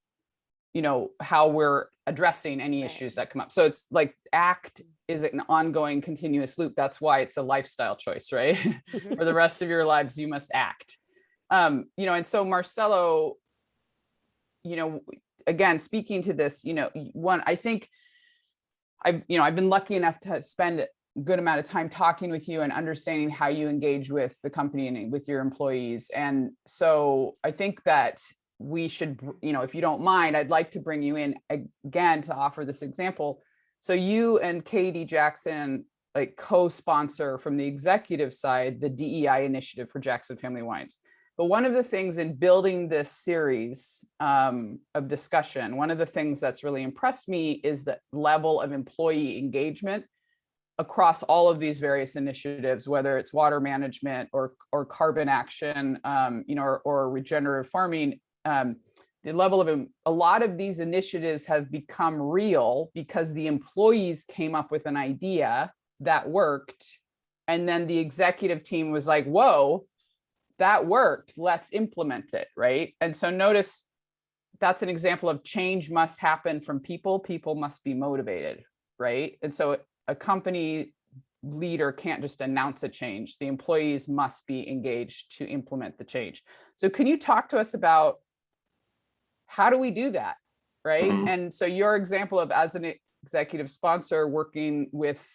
Speaker 1: how we're addressing any issues that come up. So it's like ACT is an ongoing continuous loop. That's why it's a lifestyle choice, right? For the rest of your lives, you must act. And so Marcelo, again, speaking to this, I think I've been lucky enough to spend a good amount of time talking with you and understanding how you engage with the company and with your employees. And so I think that we should, if you don't mind, I'd like to bring you in again to offer this example. So you and Katie Jackson like co-sponsor from the executive side, the DEI initiative for Jackson Family Wines. But one of the things in building this series of discussion, one of the things that's really impressed me is the level of employee engagement across all of these various initiatives, whether it's water management or carbon action, or regenerative farming. The level of a lot of these initiatives have become real because the employees came up with an idea that worked, and then the executive team was like, "Whoa, that worked, let's implement it," right? And so notice that's an example of change must happen from people must be motivated, right? And so a company leader can't just announce a change. The employees must be engaged to implement the change. So can you talk to us about how do we do that, right? And so your example of as an executive sponsor working with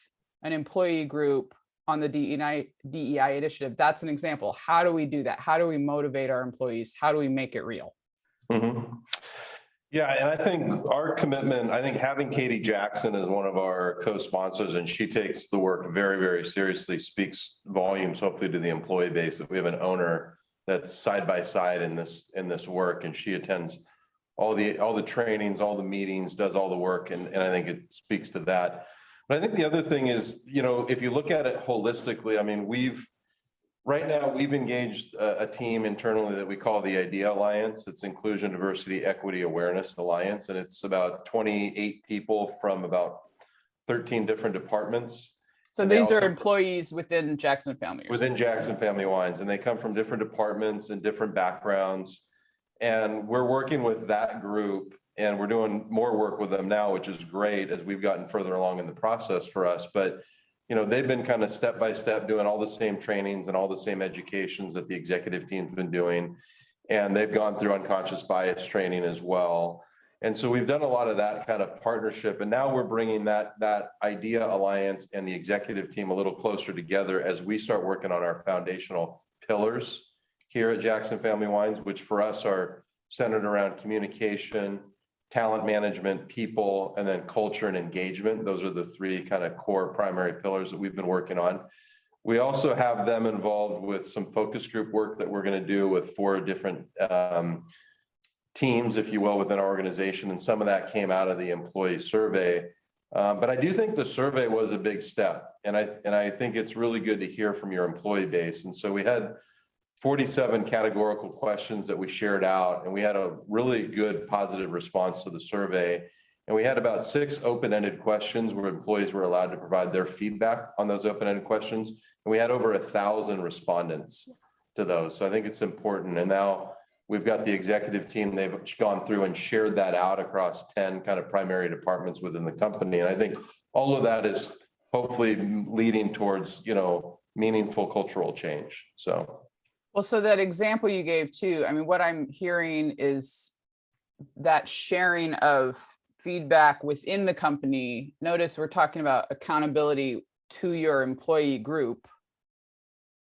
Speaker 1: an employee group on the DEI initiative, that's an example. How do we do that? How do we motivate our employees? How do we make it real?
Speaker 4: Yeah, and I think our commitment, having Katie Jackson as one of our co-sponsors, and she takes the work very, very seriously, speaks volumes, hopefully, to the employee base. If we have an owner that's side by side in this work, and she attends all the trainings, all the meetings, does all the work, and I think it speaks to that. But I think the other thing is, if you look at it holistically, I mean, right now we've engaged a team internally that we call the IDEA Alliance. It's Inclusion, Diversity, Equity, Awareness Alliance, and it's about 28 people from about 13 different departments.
Speaker 1: So these are employees within Jackson Family.
Speaker 4: Within Jackson Family Wines, and they come from different departments and different backgrounds. And we're working with that group, and we're doing more work with them now, which is great as we've gotten further along in the process for us. But they've been kind of step by step doing all the same trainings and all the same educations that the executive team's been doing. And they've gone through unconscious bias training as well. And so we've done a lot of that kind of partnership. And now we're bringing that IDEA Alliance and the executive team a little closer together as we start working on our foundational pillars here at Jackson Family Wines, which for us are centered around communication, talent management, people, and then culture and engagement. Those are the three kind of core primary pillars that we've been working on. We also have them involved with some focus group work that we're going to do with 4 different teams, if you will, within our organization. And some of that came out of the employee survey. But I do think the survey was a big step. And I think it's really good to hear from your employee base. And so we had 47 categorical questions that we shared out, and we had a really good positive response to the survey. And we had about 6 open-ended questions where employees were allowed to provide their feedback on those open-ended questions. And we had over 1,000 respondents to those. So I think it's important. And now we've got the executive team, they've gone through and shared that out across 10 kind of primary departments within the company. And I think all of that is hopefully leading towards, meaningful cultural change.
Speaker 1: Well, so that example you gave too, I mean, what I'm hearing is that sharing of feedback within the company. Notice we're talking about accountability to your employee group.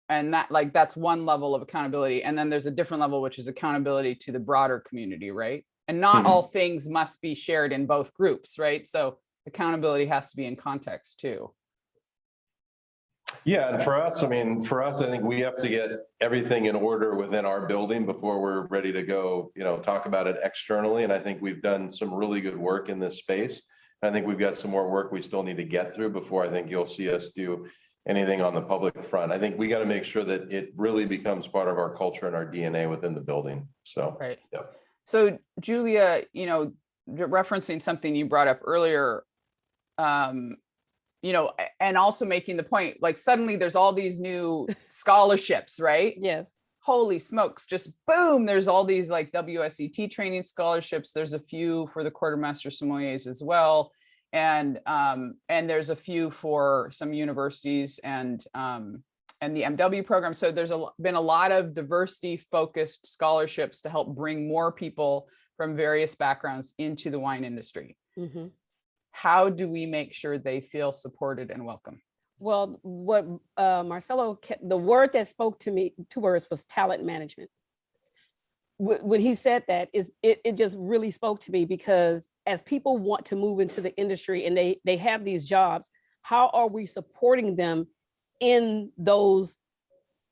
Speaker 1: And that's one level of accountability. And then there's a different level, which is accountability to the broader community, right? And not all things must be shared in both groups, right? So accountability has to be in context too.
Speaker 4: Yeah, and for us, I think we have to get everything in order within our building before we're ready to go, talk about it externally. And I think we've done some really good work in this space. I think we've got some more work we still need to get through before I think you'll see us do anything on the public front. I think we got to make sure that it really becomes part of our culture and our DNA within the building. So,
Speaker 1: right.
Speaker 4: Yeah.
Speaker 1: So Julia, referencing something you brought up earlier, and also making the point, like suddenly there's all these new scholarships, right?
Speaker 2: Yes.
Speaker 1: Holy smokes, just boom, there's all these like WSET training scholarships. There's a few for the quartermaster sommeliers as well. And there's a few for some universities and the MW program. So there's been a lot of diversity focused scholarships to help bring more people from various backgrounds into the wine industry. Mm-hmm. How do we make sure they feel supported and welcome?
Speaker 2: Well, what Marcelo, the word that spoke to me, 2 words, was talent management. When he said that, it just really spoke to me, because as people want to move into the industry and they have these jobs, how are we supporting them in those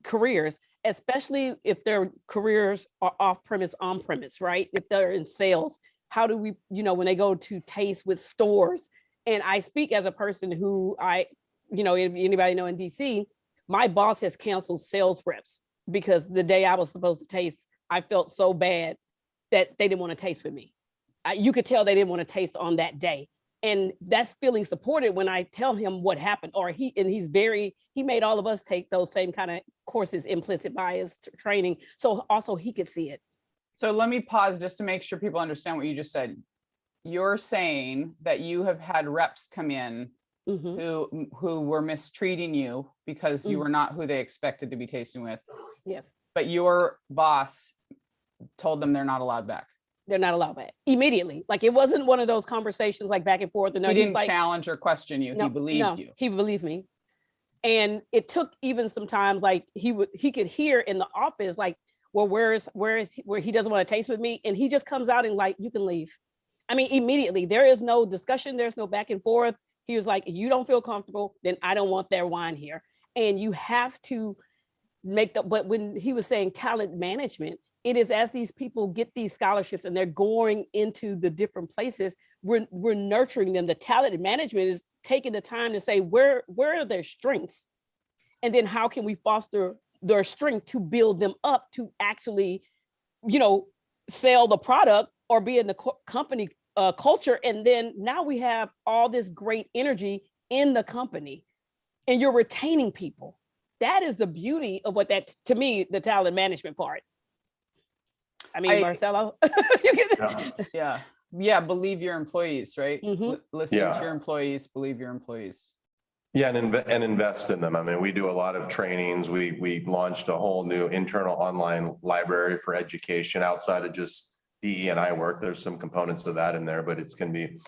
Speaker 2: careers, especially if their careers are off-premise, on-premise, right? If they're in sales, how do we, when they go to taste with stores? And I speak as a person who if anybody know in DC, my boss has canceled sales reps because the day I was supposed to taste, I felt so bad that they didn't want to taste with me. You could tell they didn't want to taste on that day. And that's feeling supported when I tell him what happened, or he made all of us take those same kind of courses, implicit bias training. So also he could see it.
Speaker 1: So let me pause just to make sure people understand what you just said. You're saying that you have had reps come in who were mistreating you because you were not who they expected to be tasting with.
Speaker 2: Yes.
Speaker 1: But your boss told them they're not allowed back.
Speaker 2: They're not allowed back immediately. Like, it wasn't one of those conversations like back and forth. No,
Speaker 1: he didn't challenge or question you.
Speaker 2: No,
Speaker 1: he believed you.
Speaker 2: He believed me. And it took even sometimes, like, he could hear in the office, like, well, where he doesn't want to taste with me. And he just comes out and like, you can leave. I mean, immediately. There is no discussion. There's no back and forth. He was like, you don't feel comfortable, then I don't want their wine here. And you have to but when he was saying talent management, it is as these people get these scholarships and they're going into the different places, we're nurturing them. The talent management is taking the time to say, where are their strengths? And then how can we foster their strength to build them up to actually, sell the product or be in the company culture. And then now we have all this great energy in the company and you're retaining people. That is the beauty of what that, to me, the talent management part. I mean, Marcelo.
Speaker 1: Yeah. Believe your employees, right?
Speaker 2: Mhm.
Speaker 1: Listen to your employees, believe your employees.
Speaker 4: Yeah, and invest in them. I mean, we do a lot of trainings. We launched a whole new internal online library for education outside of just DE&I work. There's some components of that in there, but it's going to be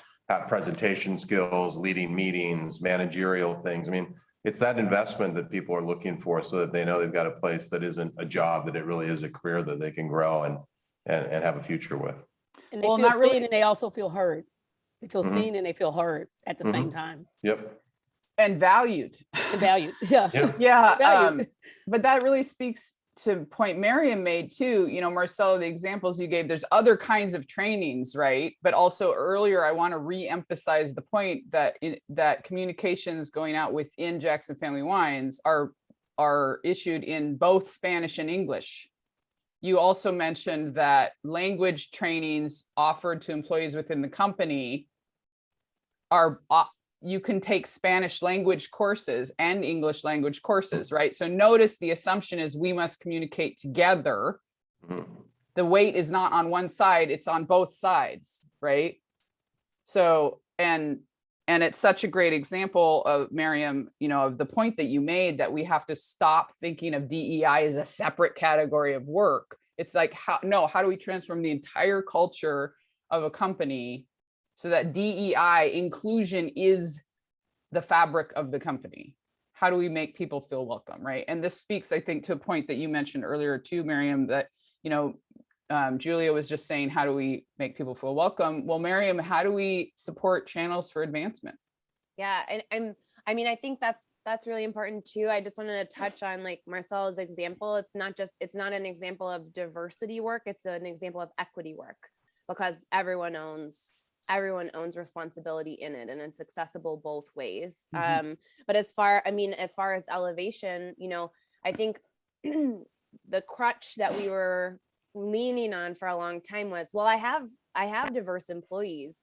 Speaker 4: presentation skills, leading meetings, managerial things. I mean, it's that investment that people are looking for so that they know they've got a place that isn't a job, that it really is a career that they can grow and have a future with.
Speaker 2: And they feel seen and they also feel heard. They feel seen and they feel heard at the same time.
Speaker 4: Yep.
Speaker 1: And valued.
Speaker 2: And valued. Yeah.
Speaker 1: Yeah. But that really speaks to a point Miriam made too. Marcelo, the examples you gave, there's other kinds of trainings, right? But also earlier, I want to re-emphasize the point that that communications going out within Jackson Family Wines are issued in both Spanish and English. You also mentioned that language trainings offered to employees within the company are you can take Spanish language courses and English language courses, right? So notice the assumption is we must communicate together. The weight is not on one side, it's on both sides, right? So, and it's such a great example of Maryam, of the point that you made that we have to stop thinking of DEI as a separate category of work. It's like, how do we transform the entire culture of a company so that DEI inclusion is the fabric of the company? How do we make people feel welcome, right? And this speaks, I think, to a point that you mentioned earlier too, Maryam, that, Julia was just saying, how do we make people feel welcome? Well, Maryam, how do we support channels for advancement?
Speaker 3: Yeah, and I think that's really important too. I just wanted to touch on like Marcelo's example. It's not an example of diversity work, it's an example of equity work, because everyone owns responsibility in it and it's accessible both ways. But as far as elevation, I think the crutch that we were leaning on for a long time was, well, I have diverse employees.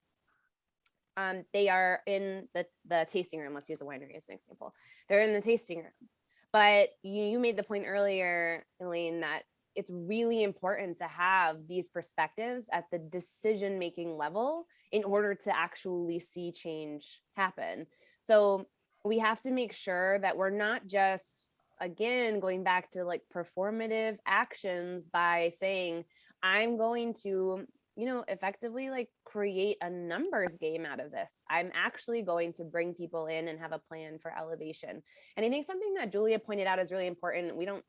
Speaker 3: They are in the tasting room. Let's use a winery as an example. They're in the tasting room. But you made the point earlier, Elaine, that it's really important to have these perspectives at the decision-making level in order to actually see change happen. So we have to make sure that we're not just, again, going back to like performative actions by saying, I'm going to, effectively like create a numbers game out of this. I'm actually going to bring people in and have a plan for elevation. And I think something that Julia pointed out is really important. We don't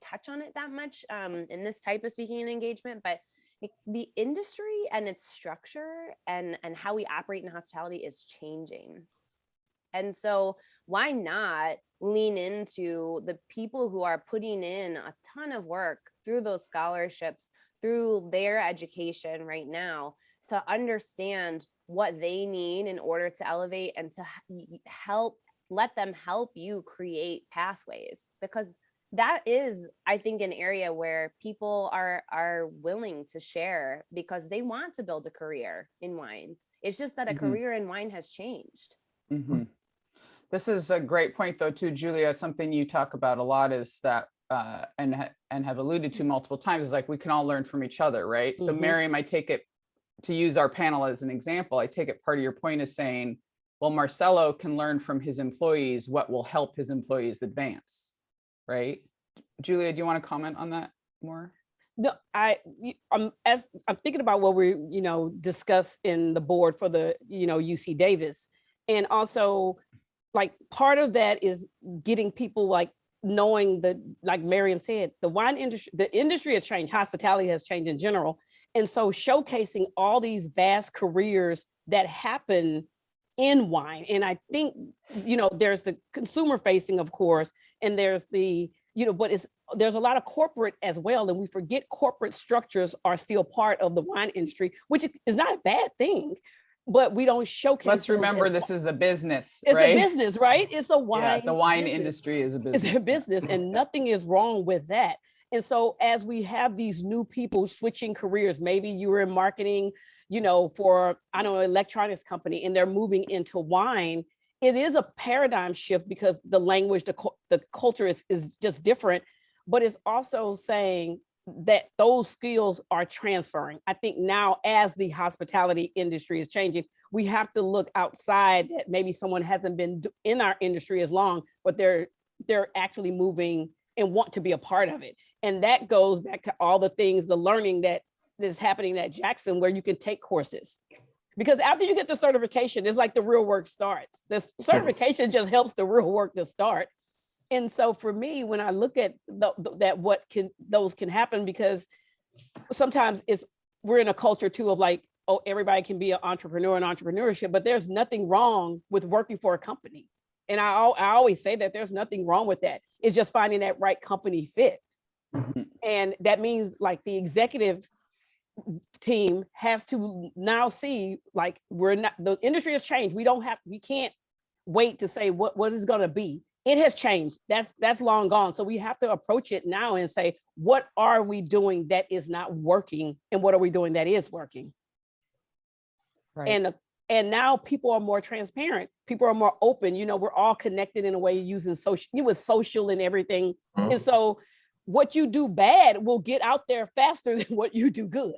Speaker 3: touch on it that much in this type of speaking and engagement, but the industry and its structure and how we operate in hospitality is changing. And so why not lean into the people who are putting in a ton of work through those scholarships, through their education right now, to understand what they need in order to elevate and to let them help you create pathways, because that is, I think, an area where people are willing to share because they want to build a career in wine. It's just that a career in wine has changed.
Speaker 1: This is a great point though, too, Julia. Something you talk about a lot is that, and have alluded to multiple times, is like we can all learn from each other, right? So Miriam, I take it, to use our panel as an example, I take it part of your point is saying, well, Marcelo can learn from his employees what will help his employees advance, right? Julia, do you want to comment on that more?
Speaker 2: No, I'm thinking about what we, discussed in the board for the, UC Davis. And also like part of that is getting people like knowing that, like Miriam said, the industry has changed, hospitality has changed in general. And so showcasing all these vast careers that happen in wine. And I think, there's the consumer facing, of course, and there's the but there's a lot of corporate as well. And we forget corporate structures are still part of the wine industry, which is not a bad thing, but we don't showcase.
Speaker 1: Let's remember this is a business,
Speaker 2: it's
Speaker 1: right?
Speaker 2: a business, right? It's a wine.
Speaker 1: Yeah, the wine
Speaker 2: business.
Speaker 1: industry is a business.
Speaker 2: It's a business, and nothing is wrong with that. And so as we have these new people switching careers, maybe you were in marketing, for, I don't know, electronics company, and they're moving into wine. It is a paradigm shift because the language, the culture is just different, but it's also saying that those skills are transferring. I think now as the hospitality industry is changing, we have to look outside that maybe someone hasn't been in our industry as long, but they're actually moving and want to be a part of it. And that goes back to all the things, the learning that is happening at Jackson, where you can take courses. Because after you get the certification, it's like the real work starts. The certification just helps the real work to start. And so for me, when I look at those can happen, because sometimes we're in a culture too of like, oh, everybody can be an entrepreneur and entrepreneurship, but there's nothing wrong with working for a company. And I always say that there's nothing wrong with that. It's just finding that right company fit. Mm-hmm. And that means like the executive team has to now see, like, the industry has changed. We can't wait to say what is going to be. It has changed. That's long gone. So we have to approach it now and say, what are we doing that is not working, and what are we doing that is working? Right. And now people are more transparent. People are more open. We're all connected in a way using social and everything. Mm-hmm. And so what you do bad will get out there faster than what you do good.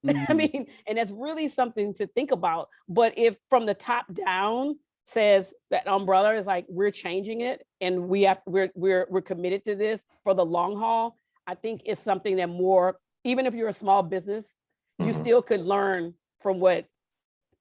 Speaker 2: Mm-hmm. I mean, and that's really something to think about. But if from the top down says that umbrella is like, we're changing it and we're committed to this for the long haul, I think it's something that even if you're a small business, mm-hmm. you still could learn from what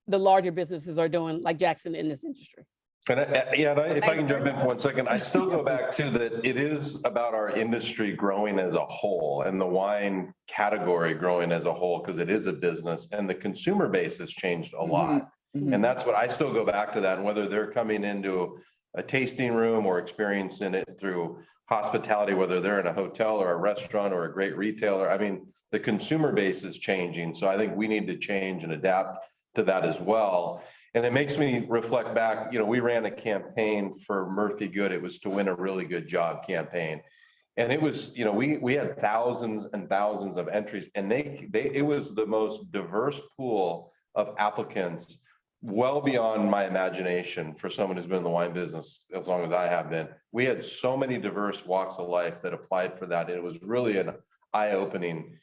Speaker 2: the larger businesses are doing, like Jackson, in this industry.
Speaker 4: And if I can jump in for 1 second, I still go back to that it is about our industry growing as a whole and the wine category growing as a whole, because it is a business and the consumer base has changed a lot. Mm-hmm. And that's what I still go back to that. And whether they're coming into a tasting room or experiencing it through hospitality, whether they're in a hotel or a restaurant or a great retailer, I mean, the consumer base is changing. So I think we need to change and adapt to that as well. And it makes me reflect back, we ran a campaign for Murphy Good. It was to win a really good job campaign. And it was, we had thousands and thousands of entries, and it was the most diverse pool of applicants, well beyond my imagination for someone who's been in the wine business as long as I have been. We had so many diverse walks of life that applied for that. And it was really an eye-opening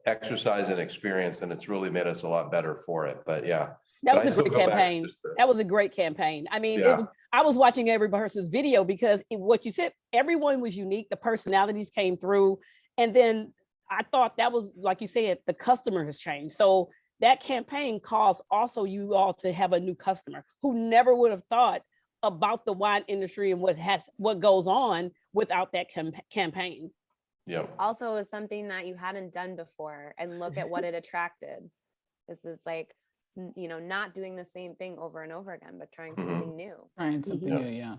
Speaker 4: exercise and experience, and it's really made us a lot better for it. But yeah.
Speaker 2: That was a great campaign. That was a great campaign. I mean, I was watching every person's video because what you said, everyone was unique. The personalities came through. And then I thought that was, like you said, the customer has changed. So that campaign caused also you all to have a new customer who never would have thought about the wine industry and what goes on without that campaign.
Speaker 4: Yeah.
Speaker 3: Also, is something that you hadn't done before, and look at what it attracted. This is like, not doing the same thing over and over again, but trying something new.
Speaker 1: Trying something new, yeah.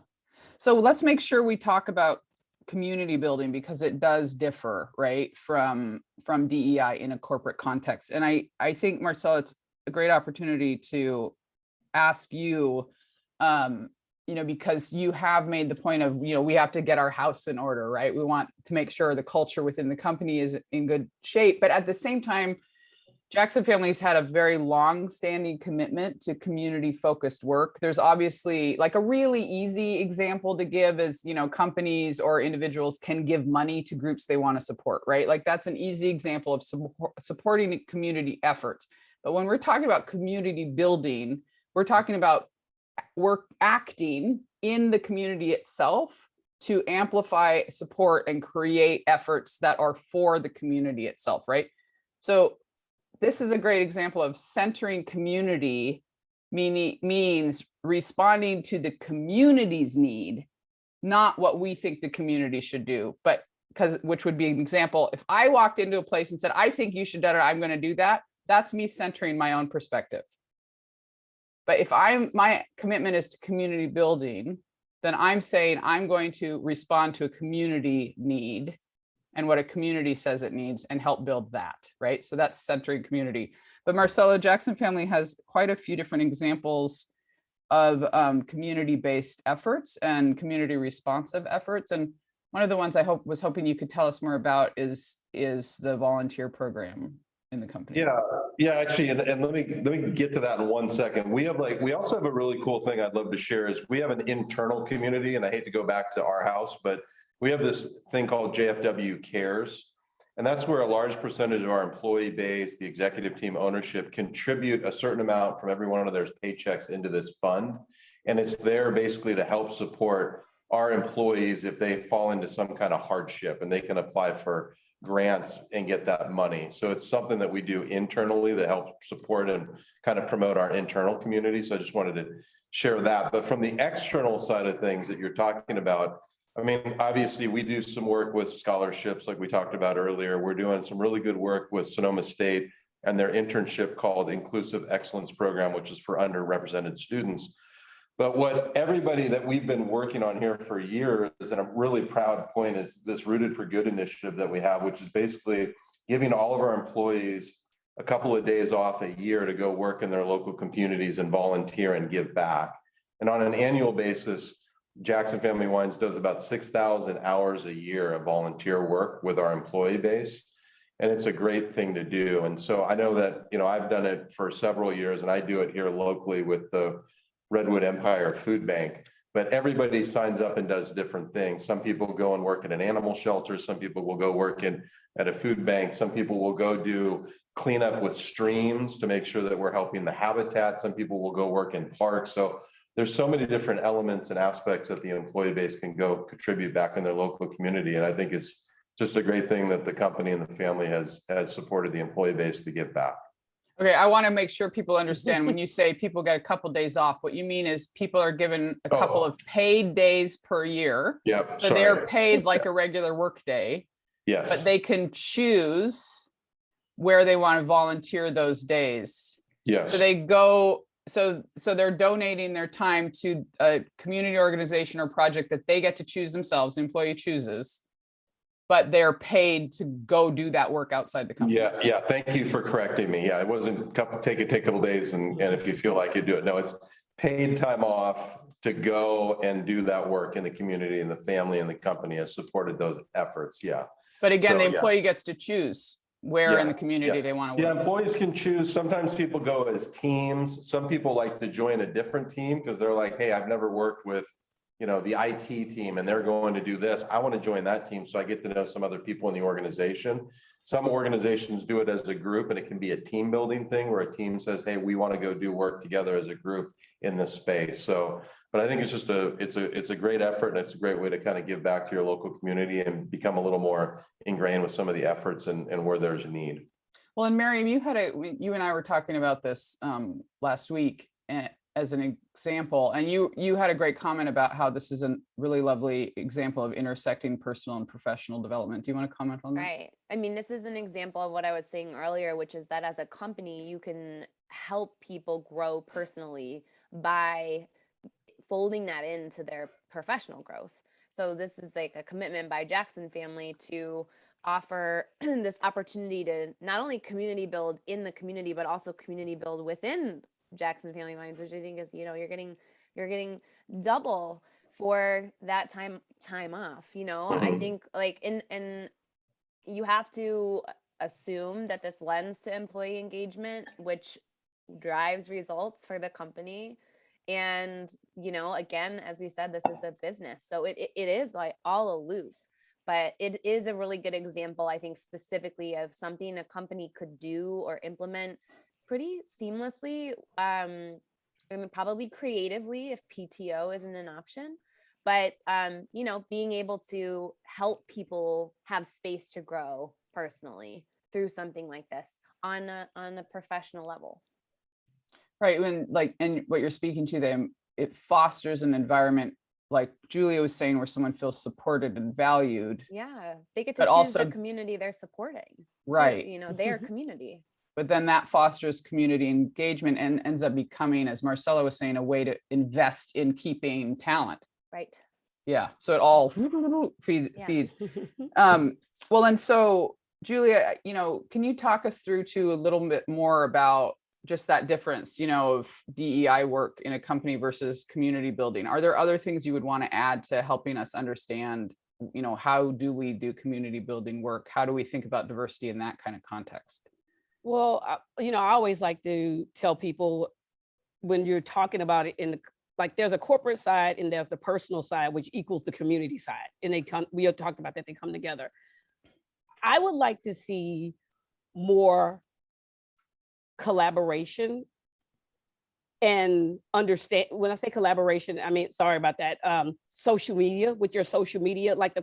Speaker 1: So let's make sure we talk about community building, because it does differ, right, from DEI in a corporate context. And I think, Marcelo, it's a great opportunity to ask you, because you have made the point of, we have to get our house in order, right? We want to make sure the culture within the company is in good shape. But at the same time, Jackson Family's had a very long-standing commitment to community-focused work. There's obviously, like, a really easy example to give is, companies or individuals can give money to groups they want to support, right? Like, that's an easy example of supporting community efforts. But when we're talking about community building, we're talking about acting in the community itself to amplify, support, and create efforts that are for the community itself, right? So this is a great example of centering community, means responding to the community's need, not what we think the community should do. But which would be an example, if I walked into a place and said, I think you should do it, I'm going to do that, that's me centering my own perspective. But if my commitment is to community building, then I'm saying I'm going to respond to a community need and what a community says it needs and help build that, right? So that's centering community. But Marcelo, Jackson Family has quite a few different examples of community-based efforts and community responsive efforts. And one of the ones I was hoping you could tell us more about is the volunteer program in the company.
Speaker 4: Yeah, actually, and let me get to that in 1 second. We also have a really cool thing I'd love to share is we have an internal community, and I hate to go back to our house, but we have this thing called Jfw Cares. And that's where a large percentage of our employee base, the executive team ownership, contribute a certain amount from every one of their paychecks into this fund. And it's there basically to help support our employees if they fall into some kind of hardship, and they can apply for grants and get that money. So it's something that we do internally that helps support and kind of promote our internal community. So I just wanted to share that. But from the external side of things that you're talking about, I mean, obviously we do some work with scholarships like we talked about earlier. We're doing some really good work with Sonoma State and their internship called Inclusive Excellence Program, which is for underrepresented students. But what everybody that we've been working on here for years, and I'm really proud point, is this Rooted for Good initiative that we have, which is basically giving all of our employees a couple of days off a year to go work in their local communities and volunteer and give back. And on an annual basis, Jackson Family Wines does about 6,000 hours a year of volunteer work with our employee base. And it's a great thing to do. And so I know that, I've done it for several years, and I do it here locally with the Redwood Empire Food Bank, but everybody signs up and does different things. Some people go and work at an animal shelter. Some people will go work at a food bank. Some people will go do cleanup with streams to make sure that we're helping the habitat. Some people will go work in parks. So there's so many different elements and aspects that the employee base can go contribute back in their local community. And I think it's just a great thing that the company and the family has supported the employee base to give back.
Speaker 1: Okay, I want to make sure people understand when you say people get a couple days off, what you mean is people are given a couple of paid days per year.
Speaker 4: Yep.
Speaker 1: So they're paid like a regular work day.
Speaker 4: Yes.
Speaker 1: But they can choose where they want to volunteer those days.
Speaker 4: Yes.
Speaker 1: So they go, so they're donating their time to a community organization or project that they get to choose themselves, the employee chooses, but they're paid to go do that work outside the company.
Speaker 4: Yeah. Thank you for correcting me. Yeah, it wasn't take a couple days and if you feel like you do it. No, it's paid time off to go and do that work in the community, and the family and the company has supported those efforts. Yeah.
Speaker 1: But again, the employee gets to choose where in the community they want to work.
Speaker 4: Yeah, employees can choose. Sometimes people go as teams. Some people like to join a different team because they're like, hey, I've never worked with the IT team and they're going to do this. I want to join that team so I get to know some other people in the organization. Some organizations do it as a group, and it can be a team building thing where a team says, hey, we want to go do work together as a group in this space. So, but I think it's just it's a great effort, and it's a great way to kind of give back to your local community and become a little more ingrained with some of the efforts and where there's a need.
Speaker 1: Well, and Miriam, you and I were talking about this last week as an example, and you had a great comment about how this is a really lovely example of intersecting personal and professional development. Do you want to comment on that?
Speaker 3: Right. I mean, this is an example of what I was saying earlier, which is that as a company, you can help people grow personally by folding that into their professional growth. So this is like a commitment by Jackson Family to offer this opportunity to not only community build in the community, but also community build within Jackson Family Wines, which I think is, you're getting double for that time off. I think like and you have to assume that this lends to employee engagement, which drives results for the company. And again, as we said, this is a business, so it is like all a loop. But it is a really good example, I think, specifically of something a company could do or implement pretty seamlessly, and probably creatively if PTO isn't an option. But being able to help people have space to grow personally through something like this on a professional level.
Speaker 1: Right. And what you're speaking to them, it fosters an environment, like Julia was saying, where someone feels supported and valued.
Speaker 3: Yeah, they get to choose
Speaker 1: also
Speaker 3: the community they're supporting.
Speaker 1: Right.
Speaker 3: To, their community.
Speaker 1: But then that fosters community engagement and ends up becoming, as Marcelo was saying, a way to invest in keeping talent.
Speaker 3: Right.
Speaker 1: Yeah. So it all
Speaker 3: Yeah.
Speaker 1: feeds. Well, and so Julia, can you talk us through to a little bit more about just that difference, of DEI work in a company versus community building? Are there other things you would want to add to helping us understand, how do we do community building work? How do we think about diversity in that kind of context?
Speaker 2: Well, I always like to tell people when you're talking about it like there's a corporate side and there's the personal side, which equals the community side. And we have talked about that, they come together. I would like to see more collaboration and understand. When I say collaboration, I mean, sorry about that. Social media, with your social media, like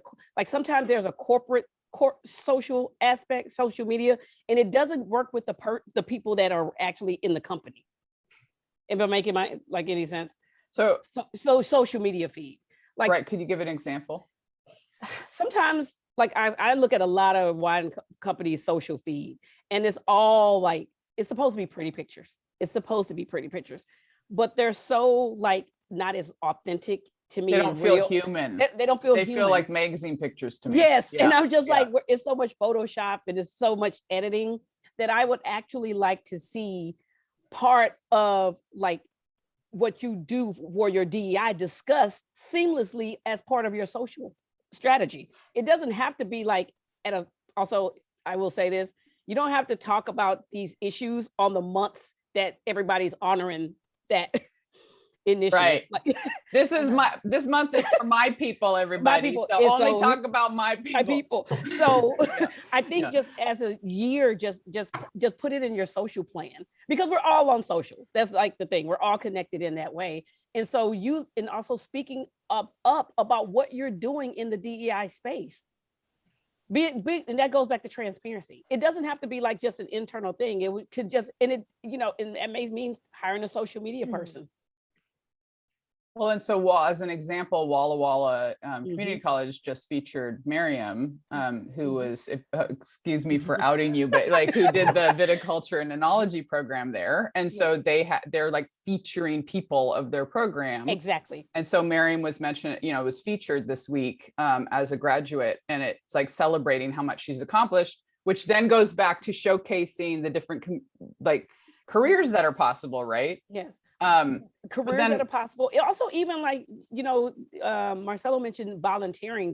Speaker 2: sometimes there's a corporate social aspect, social media, and it doesn't work with the people that are actually in the company. If I'm making any sense. So social media feed.
Speaker 1: Right. Could you give an example?
Speaker 2: Sometimes I look at a lot of wine companies' social feed, and it's all it's supposed to be pretty pictures. It's supposed to be pretty pictures, but they're so not as authentic to me.
Speaker 1: They don't feel human.
Speaker 2: They don't feel
Speaker 1: They
Speaker 2: human.
Speaker 1: feel like magazine pictures to me.
Speaker 2: Yes. Yeah. And I'm just it's so much Photoshop and it's so much editing that I would actually like to see part of what you do for your DEI discussed seamlessly as part of your social strategy. It doesn't have to be also, I will say this, you don't have to talk about these issues on the months that everybody's honoring that initiative.
Speaker 1: Right. This month is for my people, everybody.
Speaker 2: People.
Speaker 1: So only talk about my people.
Speaker 2: My people. So
Speaker 1: Yeah.
Speaker 2: I think just as a year, just put it in your social plan, because we're all on social. That's the thing. We're all connected in that way. And so and also speaking up about what you're doing in the DEI space. Be it big, and that goes back to transparency. It doesn't have to be just an internal thing. It could just, and it may mean hiring a social media person.
Speaker 1: Well, and so as an example, Walla Walla Community College just featured Maryam, who was, excuse me for outing you, but who did the viticulture and enology program there. And so they're featuring people of their program.
Speaker 2: Exactly.
Speaker 1: And so Maryam was mentioned, was featured this week as a graduate, and it's celebrating how much she's accomplished, which then goes back to showcasing the different careers that are possible, right?
Speaker 2: Yes.
Speaker 1: Careers
Speaker 2: that are possible. It also, even Marcelo mentioned volunteering.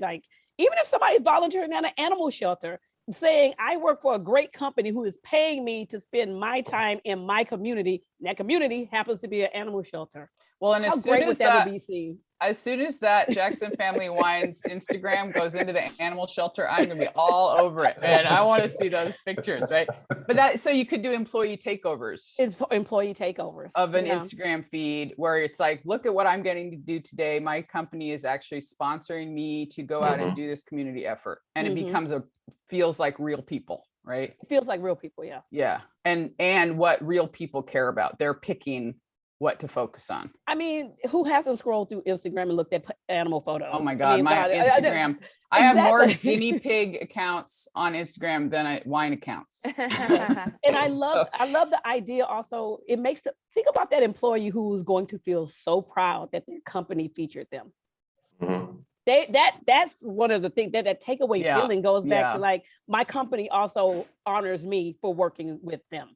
Speaker 2: Even if somebody's volunteering at an animal shelter, saying I work for a great company who is paying me to spend my time in my community, and that community happens to be an animal shelter.
Speaker 1: Well, and
Speaker 2: how great would that be seen?
Speaker 1: As soon as that Jackson Family Wines Instagram goes into the animal shelter, I'm gonna be all over it, and I want to see those pictures, right? But so you could do employee takeovers.
Speaker 2: Employee takeovers
Speaker 1: of an Instagram feed where it's look at what I'm getting to do today. My company is actually sponsoring me to go out and do this community effort, and it feels like real people, right?
Speaker 2: It feels like real people, yeah.
Speaker 1: Yeah, and what real people care about. They're picking what to focus on.
Speaker 2: I mean, who hasn't scrolled through Instagram and looked at animal photos?
Speaker 1: Oh my God, my Instagram. I have more guinea pig accounts on Instagram than wine accounts.
Speaker 2: And I love the idea also. It makes think about that employee who's going to feel so proud that their company featured them. That's one of the things that takeaway feeling goes back to my company also honors me for working with them.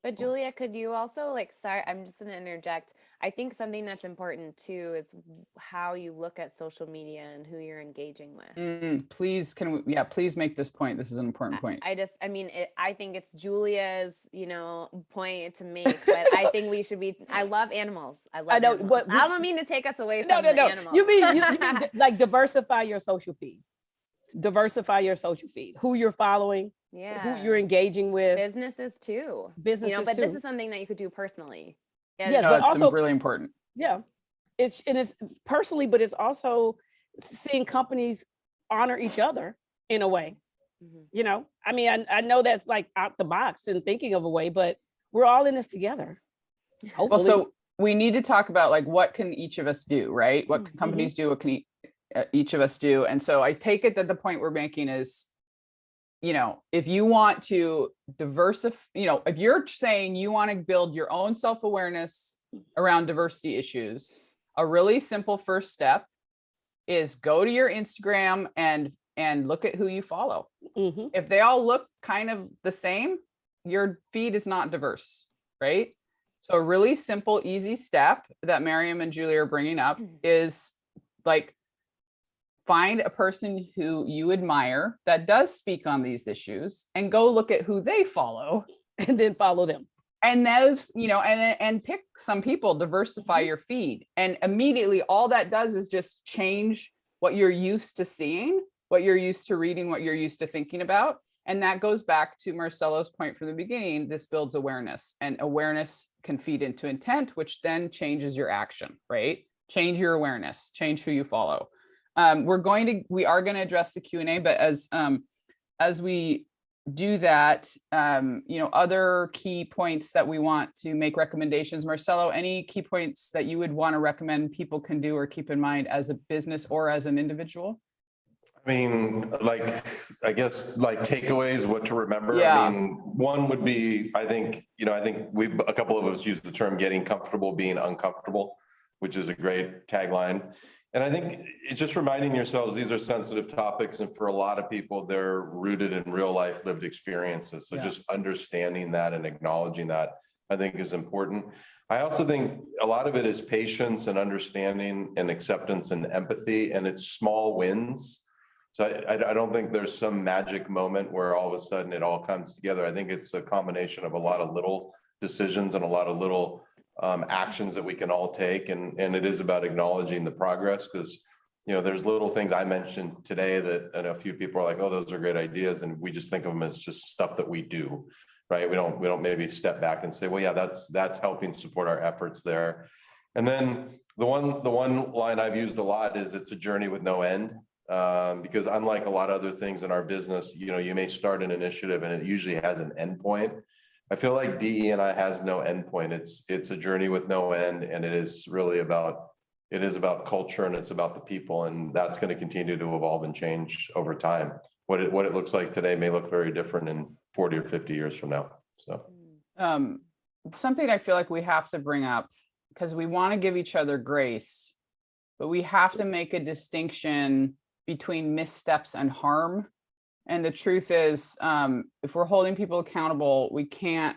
Speaker 3: But Julia, could you also sorry, I'm just going to interject. I think something that's important too is how you look at social media and who you're engaging with.
Speaker 1: Please, please make this point. This is an important point.
Speaker 3: I think it's Julia's, point to make, but I think we should be, I love animals. I know, animals. I don't mean to take us away from the animals.
Speaker 2: You mean diversify your social feed. Diversify your social feed, who you're following, who you're engaging with.
Speaker 3: Businesses too.
Speaker 2: But
Speaker 3: this is something that you could do personally.
Speaker 1: But also really important.
Speaker 2: Yeah, it's personally, but it's also seeing companies honor each other in a way. I know that's out the box and thinking of a way, but we're all in this together. Hopefully.
Speaker 1: Well, so we need to talk about what can each of us do, right? What can companies do? What can each of us do? And so I take it that the point we're making is, if you want to diversify, if you're saying you want to build your own self-awareness around diversity issues, a really simple first step is go to your Instagram and look at who you follow.
Speaker 2: Mhm.
Speaker 1: If they all look kind of the same, your feed is not diverse, right? So a really simple, easy step that Miriam and Julie are bringing up is like, find a person who you admire that does speak on these issues and go look at who they follow.
Speaker 2: And then follow them.
Speaker 1: And those, and pick some people, diversify your feed. And immediately all that does is just change what you're used to seeing, what you're used to reading, what you're used to thinking about. And that goes back to Marcelo's point from the beginning. This builds awareness, and awareness can feed into intent, which then changes your action, right? Change your awareness, change who you follow. We are going to address the Q&A, but as we do that, other key points that we want to make recommendations. Marcelo, any key points that you would want to recommend people can do or keep in mind as a business or as an individual?
Speaker 4: I mean, I guess takeaways, what to remember.
Speaker 1: Yeah.
Speaker 4: I mean, one would be, I think a couple of us use the term getting comfortable being uncomfortable, which is a great tagline. And I think it's just reminding yourselves, these are sensitive topics. And for a lot of people, they're rooted in real life lived experiences. So just understanding that and acknowledging that, I think, is important. I also think a lot of it is patience and understanding and acceptance and empathy, and it's small wins. So I don't think there's some magic moment where all of a sudden it all comes together. I think it's a combination of a lot of little decisions and a lot of little actions that we can all take. And it is about acknowledging the progress, because, there's little things I mentioned today that a few people are like, oh, those are great ideas. And we just think of them as just stuff that we do, right? We don't maybe step back and say, well, yeah, that's helping support our efforts there. And then the one line I've used a lot is, it's a journey with no end. Because unlike a lot of other things in our business, you may start an initiative and it usually has an end point. I feel like DE&I has no end point. It's a journey with no end, and it is about culture, and it's about the people, and that's going to continue to evolve and change over time. What it looks like today may look very different in 40 or 50 years from now. So
Speaker 1: something I feel like we have to bring up, because we want to give each other grace, but we have to make a distinction between missteps and harm. And the truth is, if we're holding people accountable, we can't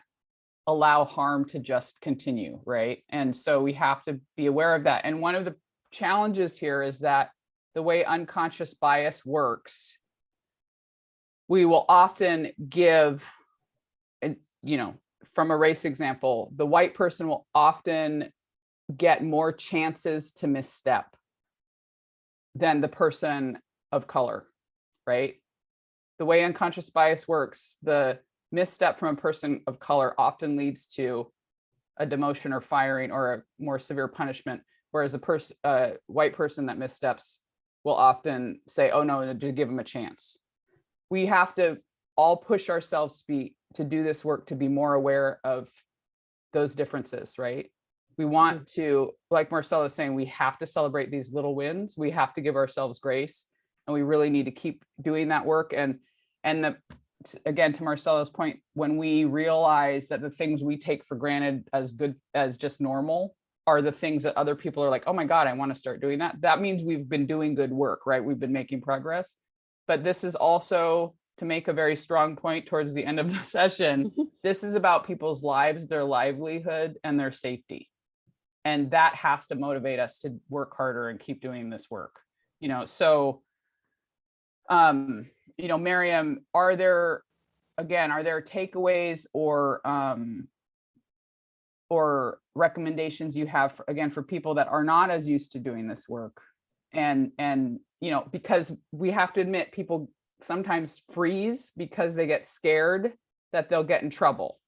Speaker 1: allow harm to just continue, right? And so we have to be aware of that. And one of the challenges here is that the way unconscious bias works, we will often give, from a race example, the white person will often get more chances to misstep than the person of color, right? The way unconscious bias works, the misstep from a person of color often leads to a demotion or firing or a more severe punishment, whereas a white person that missteps will often say, oh no, to give them a chance. We have to all push ourselves to do this work, to be more aware of those differences, right? We want to, like Marcelo is saying, we have to celebrate these little wins. We have to give ourselves grace, and we really need to keep doing that work. And again, to Marcelo's point, when we realize that the things we take for granted as good as just normal are the things that other people are like, oh my God, I want to start doing that. That means we've been doing good work, right? We've been making progress. But this is also, to make a very strong point towards the end of the session, this is about people's lives, their livelihood, and their safety. And that has to motivate us to work harder and keep doing this work. So Maryam, are there takeaways or recommendations you have for people that are not as used to doing this work? And because we have to admit, people sometimes freeze because they get scared that they'll get in trouble.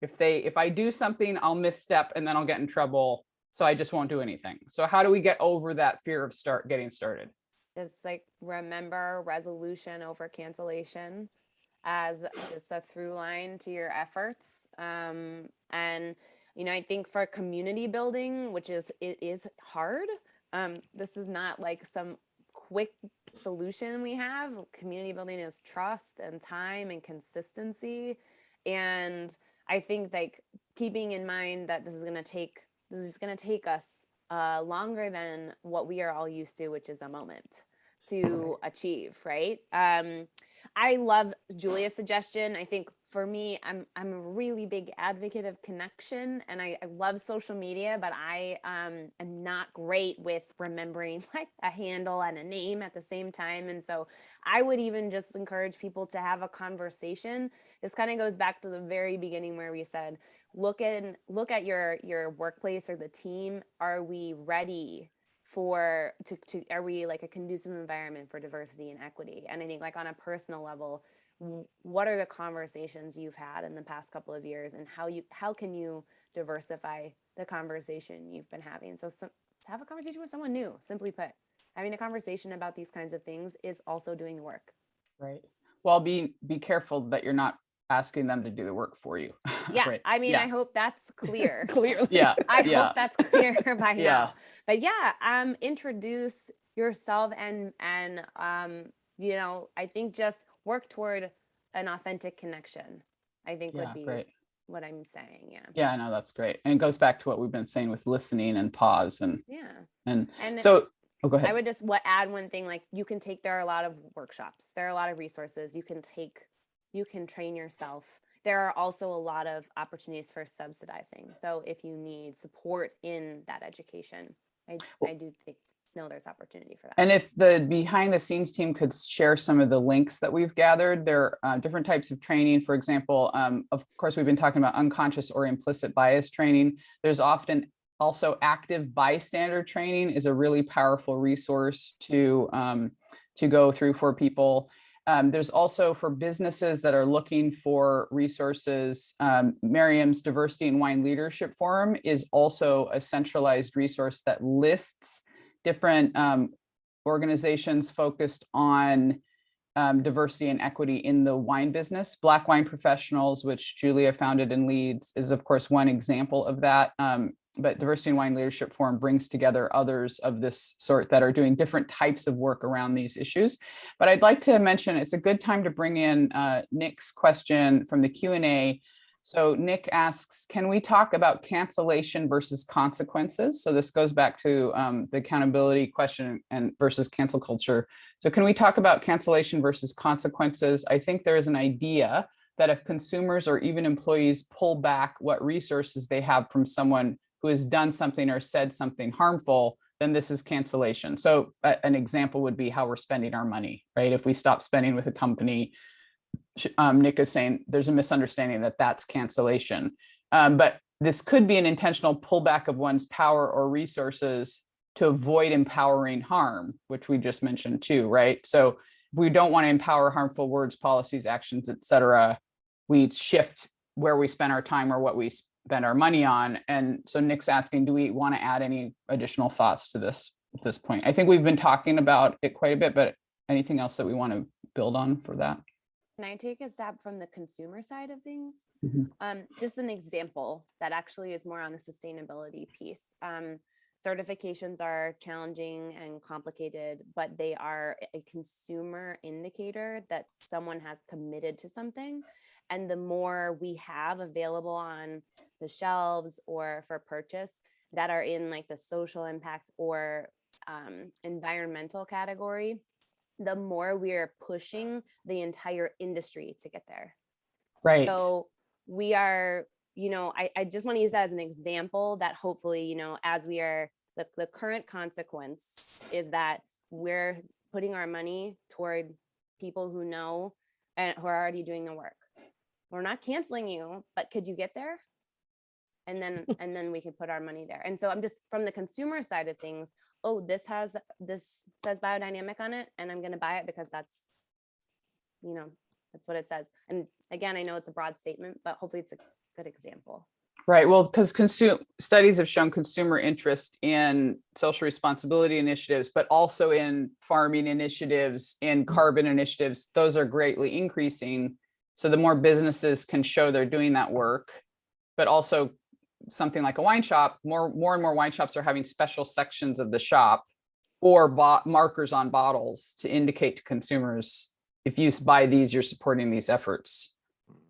Speaker 1: If I do something, I'll misstep and then I'll get in trouble. So I just won't do anything. So how do we get over that fear of getting started?
Speaker 3: Just remember resolution over cancellation as just a through line to your efforts. And, I think for community building, it is hard. This is not some quick solution we have. Community building is trust and time and consistency. And I think keeping in mind that this is going to take us longer than what we are all used to, which is a moment to achieve, right? I love Julia's suggestion. I think for me, I'm a really big advocate of connection, and I love social media, but I am not great with remembering like a handle and a name at the same time. And so I would even just encourage people to have a conversation. This kind of goes back to the very beginning where we said, look at your workplace or the team. Are we ready for are we like a conducive environment for diversity and equity? And I think like on a personal level, what are the conversations you've had in the past couple of years, and how can you diversify the conversation you've been having? So have a conversation with someone new. Simply put, having a conversation about these kinds of things is also doing the work.
Speaker 1: Right. Well, be careful that you're not asking them to do the work for you.
Speaker 3: Yeah.
Speaker 1: Right.
Speaker 3: I mean,
Speaker 1: Yeah.
Speaker 3: I hope that's clear.
Speaker 2: Clearly.
Speaker 1: Yeah.
Speaker 3: I
Speaker 1: Yeah.
Speaker 3: hope that's clear by
Speaker 1: Yeah.
Speaker 3: now. But yeah, introduce yourself and you know, I think just work toward an authentic connection, I think
Speaker 1: Yeah,
Speaker 3: would be
Speaker 1: great.
Speaker 3: what I'm saying. Yeah.
Speaker 1: Yeah, I know, that's great. And it goes back to what we've been saying with listening and pause and
Speaker 3: Yeah. And
Speaker 1: so, oh, go ahead.
Speaker 3: I would just add one thing, like you can take, there are a lot of workshops, there are a lot of resources you can take, you can train yourself. There are also a lot of opportunities for subsidizing. So if you need support in that education, I do know there's opportunity for that.
Speaker 1: And if the behind the scenes team could share some of the links that we've gathered, there are different types of training. For example, of course, we've been talking about unconscious or implicit bias training. There's often also active bystander training is a really powerful resource to go through for people. There's also for businesses that are looking for resources, Miriam's Diversity and Wine Leadership Forum is also a centralized resource that lists different organizations focused on diversity and equity in the wine business. Black Wine Professionals, which Julia founded and leads, is of course one example of that. But Diversity and Wine Leadership Forum brings together others of this sort that are doing different types of work around these issues. But I'd like to mention, it's a good time to bring in Nick's question from the Q&A. So Nick asks, can we talk about cancellation versus consequences? So this goes back to the accountability question and versus cancel culture. So can we talk about cancellation versus consequences? I think there is an idea that if consumers or even employees pull back what resources they have from someone who has done something or said something harmful, then this is cancellation. So an example would be how we're spending our money, right? If we stop spending with a company, Nick is saying there's a misunderstanding that that's cancellation. But this could be an intentional pullback of one's power or resources to avoid empowering harm, which we just mentioned too, right? So if we don't want to empower harmful words, policies, actions, et cetera, we shift where we spend our time or what we spend our money on. And so Nick's asking, do we want to add any additional thoughts to this at this point? I think we've been talking about it quite a bit, but anything else that we want to build on for that?
Speaker 3: Can I take a stab from the consumer side of things?
Speaker 1: Mm-hmm.
Speaker 3: Just an example that actually is more on the sustainability piece. Certifications are challenging and complicated, but they are a consumer indicator that someone has committed to something. And the more we have available on the shelves or for purchase that are in like the social impact or environmental category, the more we're pushing the entire industry to get there.
Speaker 1: Right.
Speaker 3: So we are, you know, I just want to use that as an example that hopefully, you know, as we are, the current consequence is that we're putting our money toward people who know and who are already doing the work. We're not canceling you, but could you get there? And then we can put our money there. And so I'm just from the consumer side of things, oh, this says biodynamic on it, and I'm going to buy it because that's, you know, that's what it says. And again, I know it's a broad statement, but hopefully it's a good example.
Speaker 1: Right. Well, because studies have shown consumer interest in social responsibility initiatives, but also in farming initiatives, in carbon initiatives, those are greatly increasing. So the more businesses can show they're doing that work, but also something like a wine shop, more and more wine shops are having special sections of the shop or markers on bottles to indicate to consumers, if you buy these, you're supporting these efforts.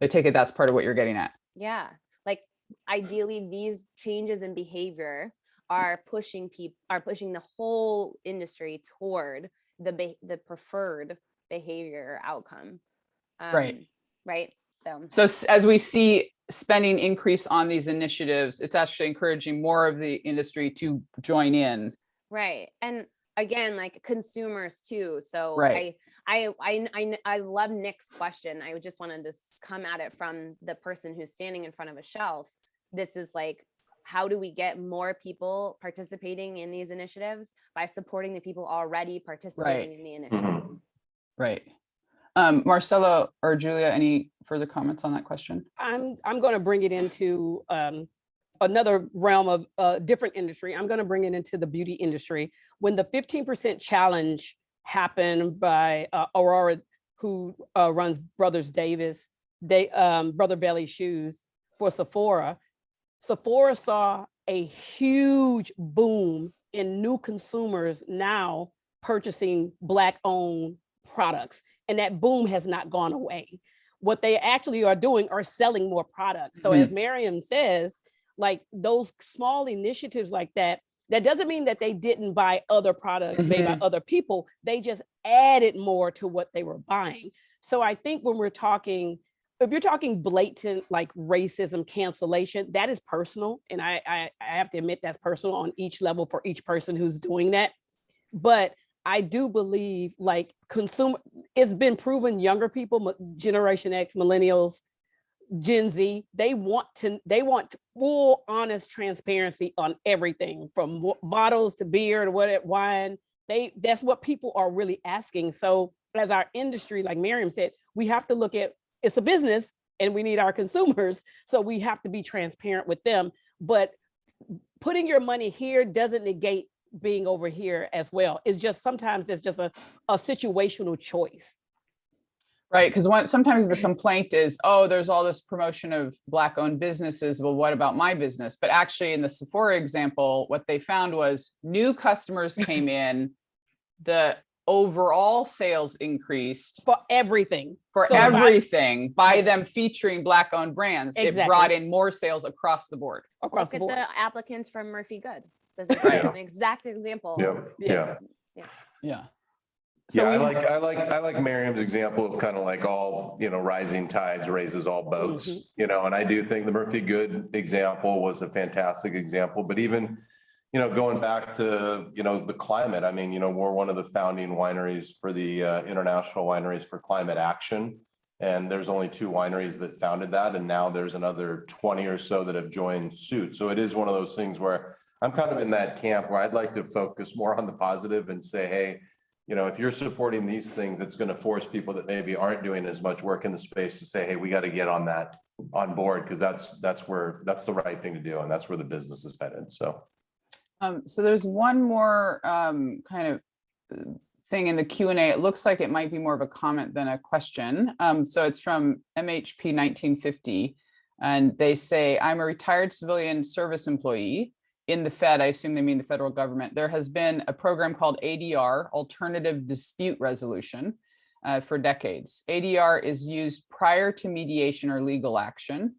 Speaker 1: I take it that's part of what you're getting at.
Speaker 3: Yeah. Like ideally these changes in behavior are pushing the whole industry toward the preferred behavior outcome.
Speaker 1: Right.
Speaker 3: Right.
Speaker 1: So as we see spending increase on these initiatives, it's actually encouraging more of the industry to join in.
Speaker 3: Right. And again, like consumers too. So
Speaker 1: Right.
Speaker 3: I love Nick's question. I just wanted to come at it from the person who's standing in front of a shelf. This is like, how do we get more people participating in these initiatives? By supporting the people already participating in the initiative.
Speaker 1: Right. Marcelo or Julia, any further comments on that question?
Speaker 2: I'm going to bring it into another realm of a different industry. I'm going to bring it into the beauty industry. When the 15% challenge happened by Aurora, who runs Brother Belly Shoes for Sephora, Sephora saw a huge boom in new consumers now purchasing Black-owned products. And that boom has not gone away. What they actually are doing are selling more products. So as Maryam says, like those small initiatives like that, that doesn't mean that they didn't buy other products made by other people. They just added more to what they were buying. So I think when we're talking, if you're talking blatant like racism cancellation, that is personal. And I have to admit that's personal on each level for each person who's doing that. But I do believe like it's been proven younger people, Generation X, millennials, Gen Z, they want full, honest transparency on everything from bottles to beer to wine. That's what people are really asking. So as our industry, like Miriam said, we have to look at, it's a business and we need our consumers. So we have to be transparent with them, but putting your money here doesn't negate being over here as well. It's just, sometimes it's just a situational choice.
Speaker 1: Right, because sometimes the complaint is, oh, there's all this promotion of Black-owned businesses. Well, what about my business? But actually, in the Sephora example, what they found was new customers came in, the overall sales increased
Speaker 2: for everything.
Speaker 1: By them featuring Black-owned brands. Exactly. It brought in more sales across the board.
Speaker 3: Look at the applicants from Murphy Good. This is an exact example.
Speaker 1: Yeah.
Speaker 4: So I like Miriam's example of kind of like all, rising tides raises all boats, and I do think the Murphy Good example was a fantastic example, but even, going back to, the climate, I mean, we're one of the founding wineries for the International Wineries for Climate Action. And there's only 2 wineries that founded that. And now there's another 20 or so that have joined suit. So it is one of those things where I'm kind of in that camp where I'd like to focus more on the positive and say, hey, if you're supporting these things, it's going to force people that maybe aren't doing as much work in the space to say, hey, we got to get on board, because that's the right thing to do. And that's where the business is headed. So
Speaker 1: there's one more kind of thing in the Q&A. It looks like it might be more of a comment than a question. So it's from MHP 1950. And they say, I'm a retired civilian service employee. In the Fed, I assume they mean the federal government. There has been a program called ADR, Alternative Dispute Resolution, for decades. ADR is used prior to mediation or legal action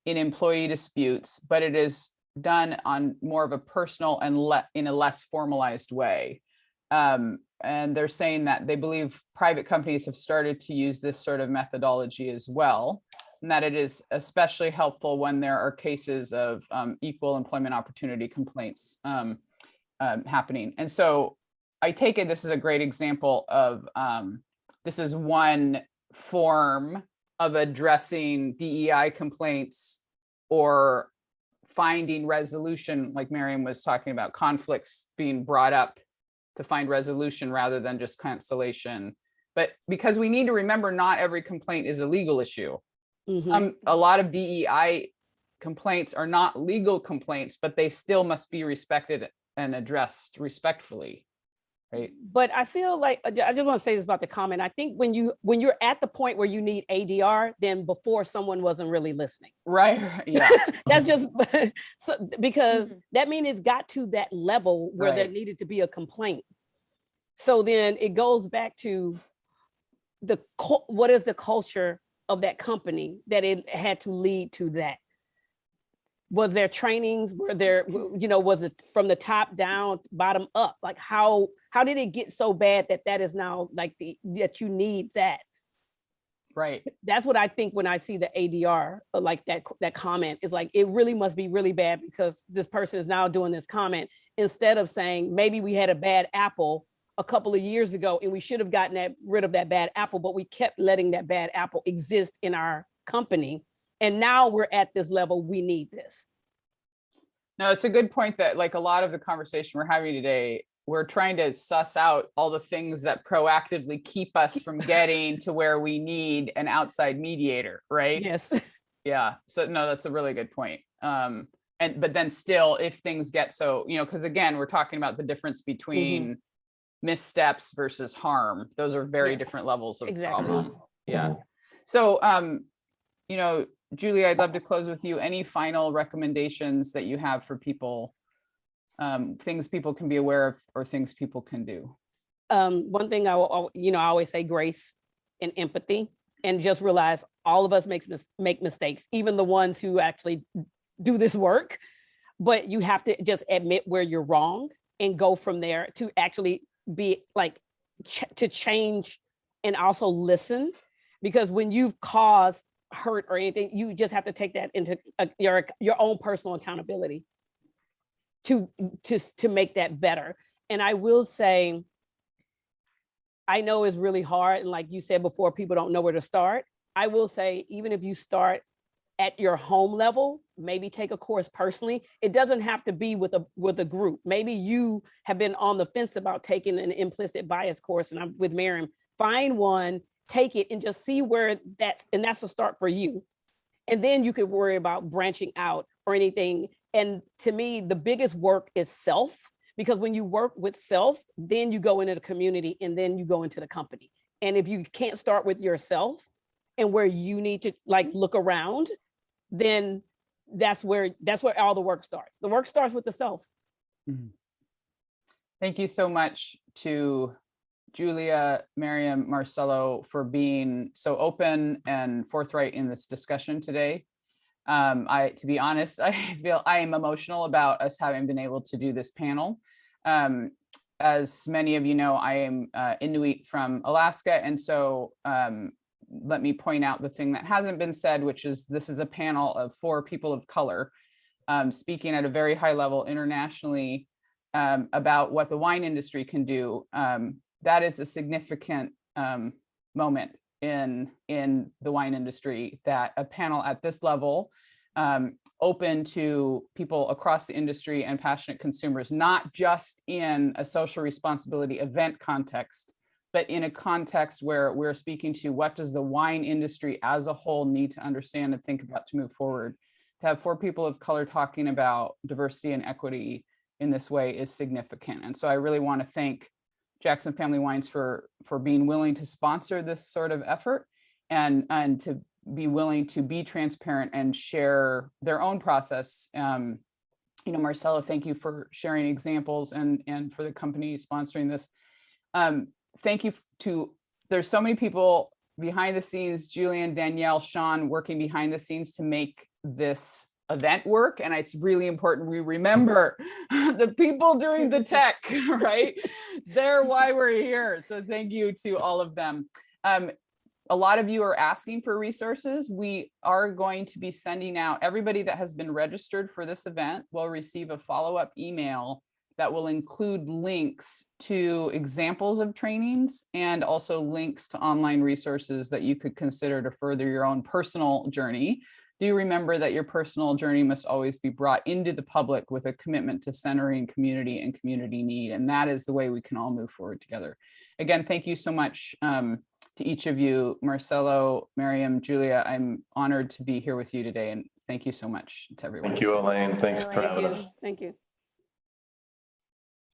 Speaker 1: in employee disputes, but it is done on more of a personal and in a less formalized way. And they're saying that they believe private companies have started to use this sort of methodology as well, and that it is especially helpful when there are cases of equal employment opportunity complaints happening. And so I take it this is a great example of, this is one form of addressing DEI complaints or finding resolution, like Miriam was talking about, conflicts being brought up to find resolution rather than just cancellation. But because we need to remember, not every complaint is a legal issue. A lot of DEI complaints are not legal complaints, but they still must be respected and addressed respectfully, right?
Speaker 2: But I feel like, I just want to say this about the comment. I think when you're at the point where you need ADR, then before someone wasn't really listening.
Speaker 1: Right, yeah.
Speaker 2: That's just, because that means it's got to that level where there needed to be a complaint. So then it goes back to what is the culture of that company that it had to lead to that. Was there trainings? Were there, was it from the top down, bottom up? Like how did it get so bad that is now like that you need that?
Speaker 1: Right.
Speaker 2: That's what I think when I see the ADR, like that comment is like, it really must be really bad because this person is now doing this comment, instead of saying, maybe we had a bad apple a couple of years ago and we should have gotten rid of that bad apple, but we kept letting that bad apple exist in our company. And now we're at this level, we need this.
Speaker 1: No, it's a good point that like a lot of the conversation we're having today, we're trying to suss out all the things that proactively keep us from getting to where we need an outside mediator, right?
Speaker 2: Yes.
Speaker 1: Yeah. So no, that's a really good point. But then still, if things get so, because again, we're talking about the difference between missteps versus harm. Those are very different levels of problem. Yeah. So, Julie, I'd love to close with you. Any final recommendations that you have for people, things people can be aware of or things people can do?
Speaker 2: One thing I always say, grace and empathy, and just realize all of us make mistakes, even the ones who actually do this work, but you have to just admit where you're wrong and go from there to actually be like, to change and also listen, because when you've caused hurt or anything, you just have to take that into your own personal accountability to make that better. And I will say, I know it's really hard, and like you said before, people don't know where to start. I will say, even if you start at your home level, maybe take a course personally. It doesn't have to be with a group. Maybe you have been on the fence about taking an implicit bias course, and I'm with Maryam. Find one, take it, and just see where that's a start for you. And then you could worry about branching out or anything. And to me, the biggest work is self, because when you work with self, then you go into the community and then you go into the company. And if you can't start with yourself and where you need to like look around, then that's where all the work starts. The work starts with the self.
Speaker 1: Thank you so much to Julia, Miriam, Marcelo for being so open and forthright in this discussion today. To be honest, I feel I am emotional about us having been able to do this panel. As many of you know, I am Inuit from Alaska, and so let me point out the thing that hasn't been said, which is this is a panel of 4 people of color speaking at a very high level internationally about what the wine industry can do. That is a significant moment in the wine industry, that a panel at this level, open to people across the industry and passionate consumers, not just in a social responsibility event context, but in a context where we're speaking to what does the wine industry as a whole need to understand and think about to move forward. To have 4 people of color talking about diversity and equity in this way is significant. And so I really want to thank Jackson Family Wines for being willing to sponsor this sort of effort and to be willing to be transparent and share their own process. Marcelo, thank you for sharing examples and for the company sponsoring this. Thank you there's so many people behind the scenes, Julian, Danielle, Sean, working behind the scenes to make this event work. And it's really important we remember the people doing the tech, right? They're why we're here. So thank you to all of them. A lot of you are asking for resources. We are going to be sending out, everybody that has been registered for this event will receive a follow-up email that will include links to examples of trainings and also links to online resources that you could consider to further your own personal journey. Do remember that your personal journey must always be brought into the public with a commitment to centering community and community need. And that is the way we can all move forward together. Again, thank you so much to each of you, Marcelo, Maryam, Julia. I'm honored to be here with you today. And thank you so much to everyone.
Speaker 4: Thank you, Elaine. Thanks for having us.
Speaker 2: Thank you.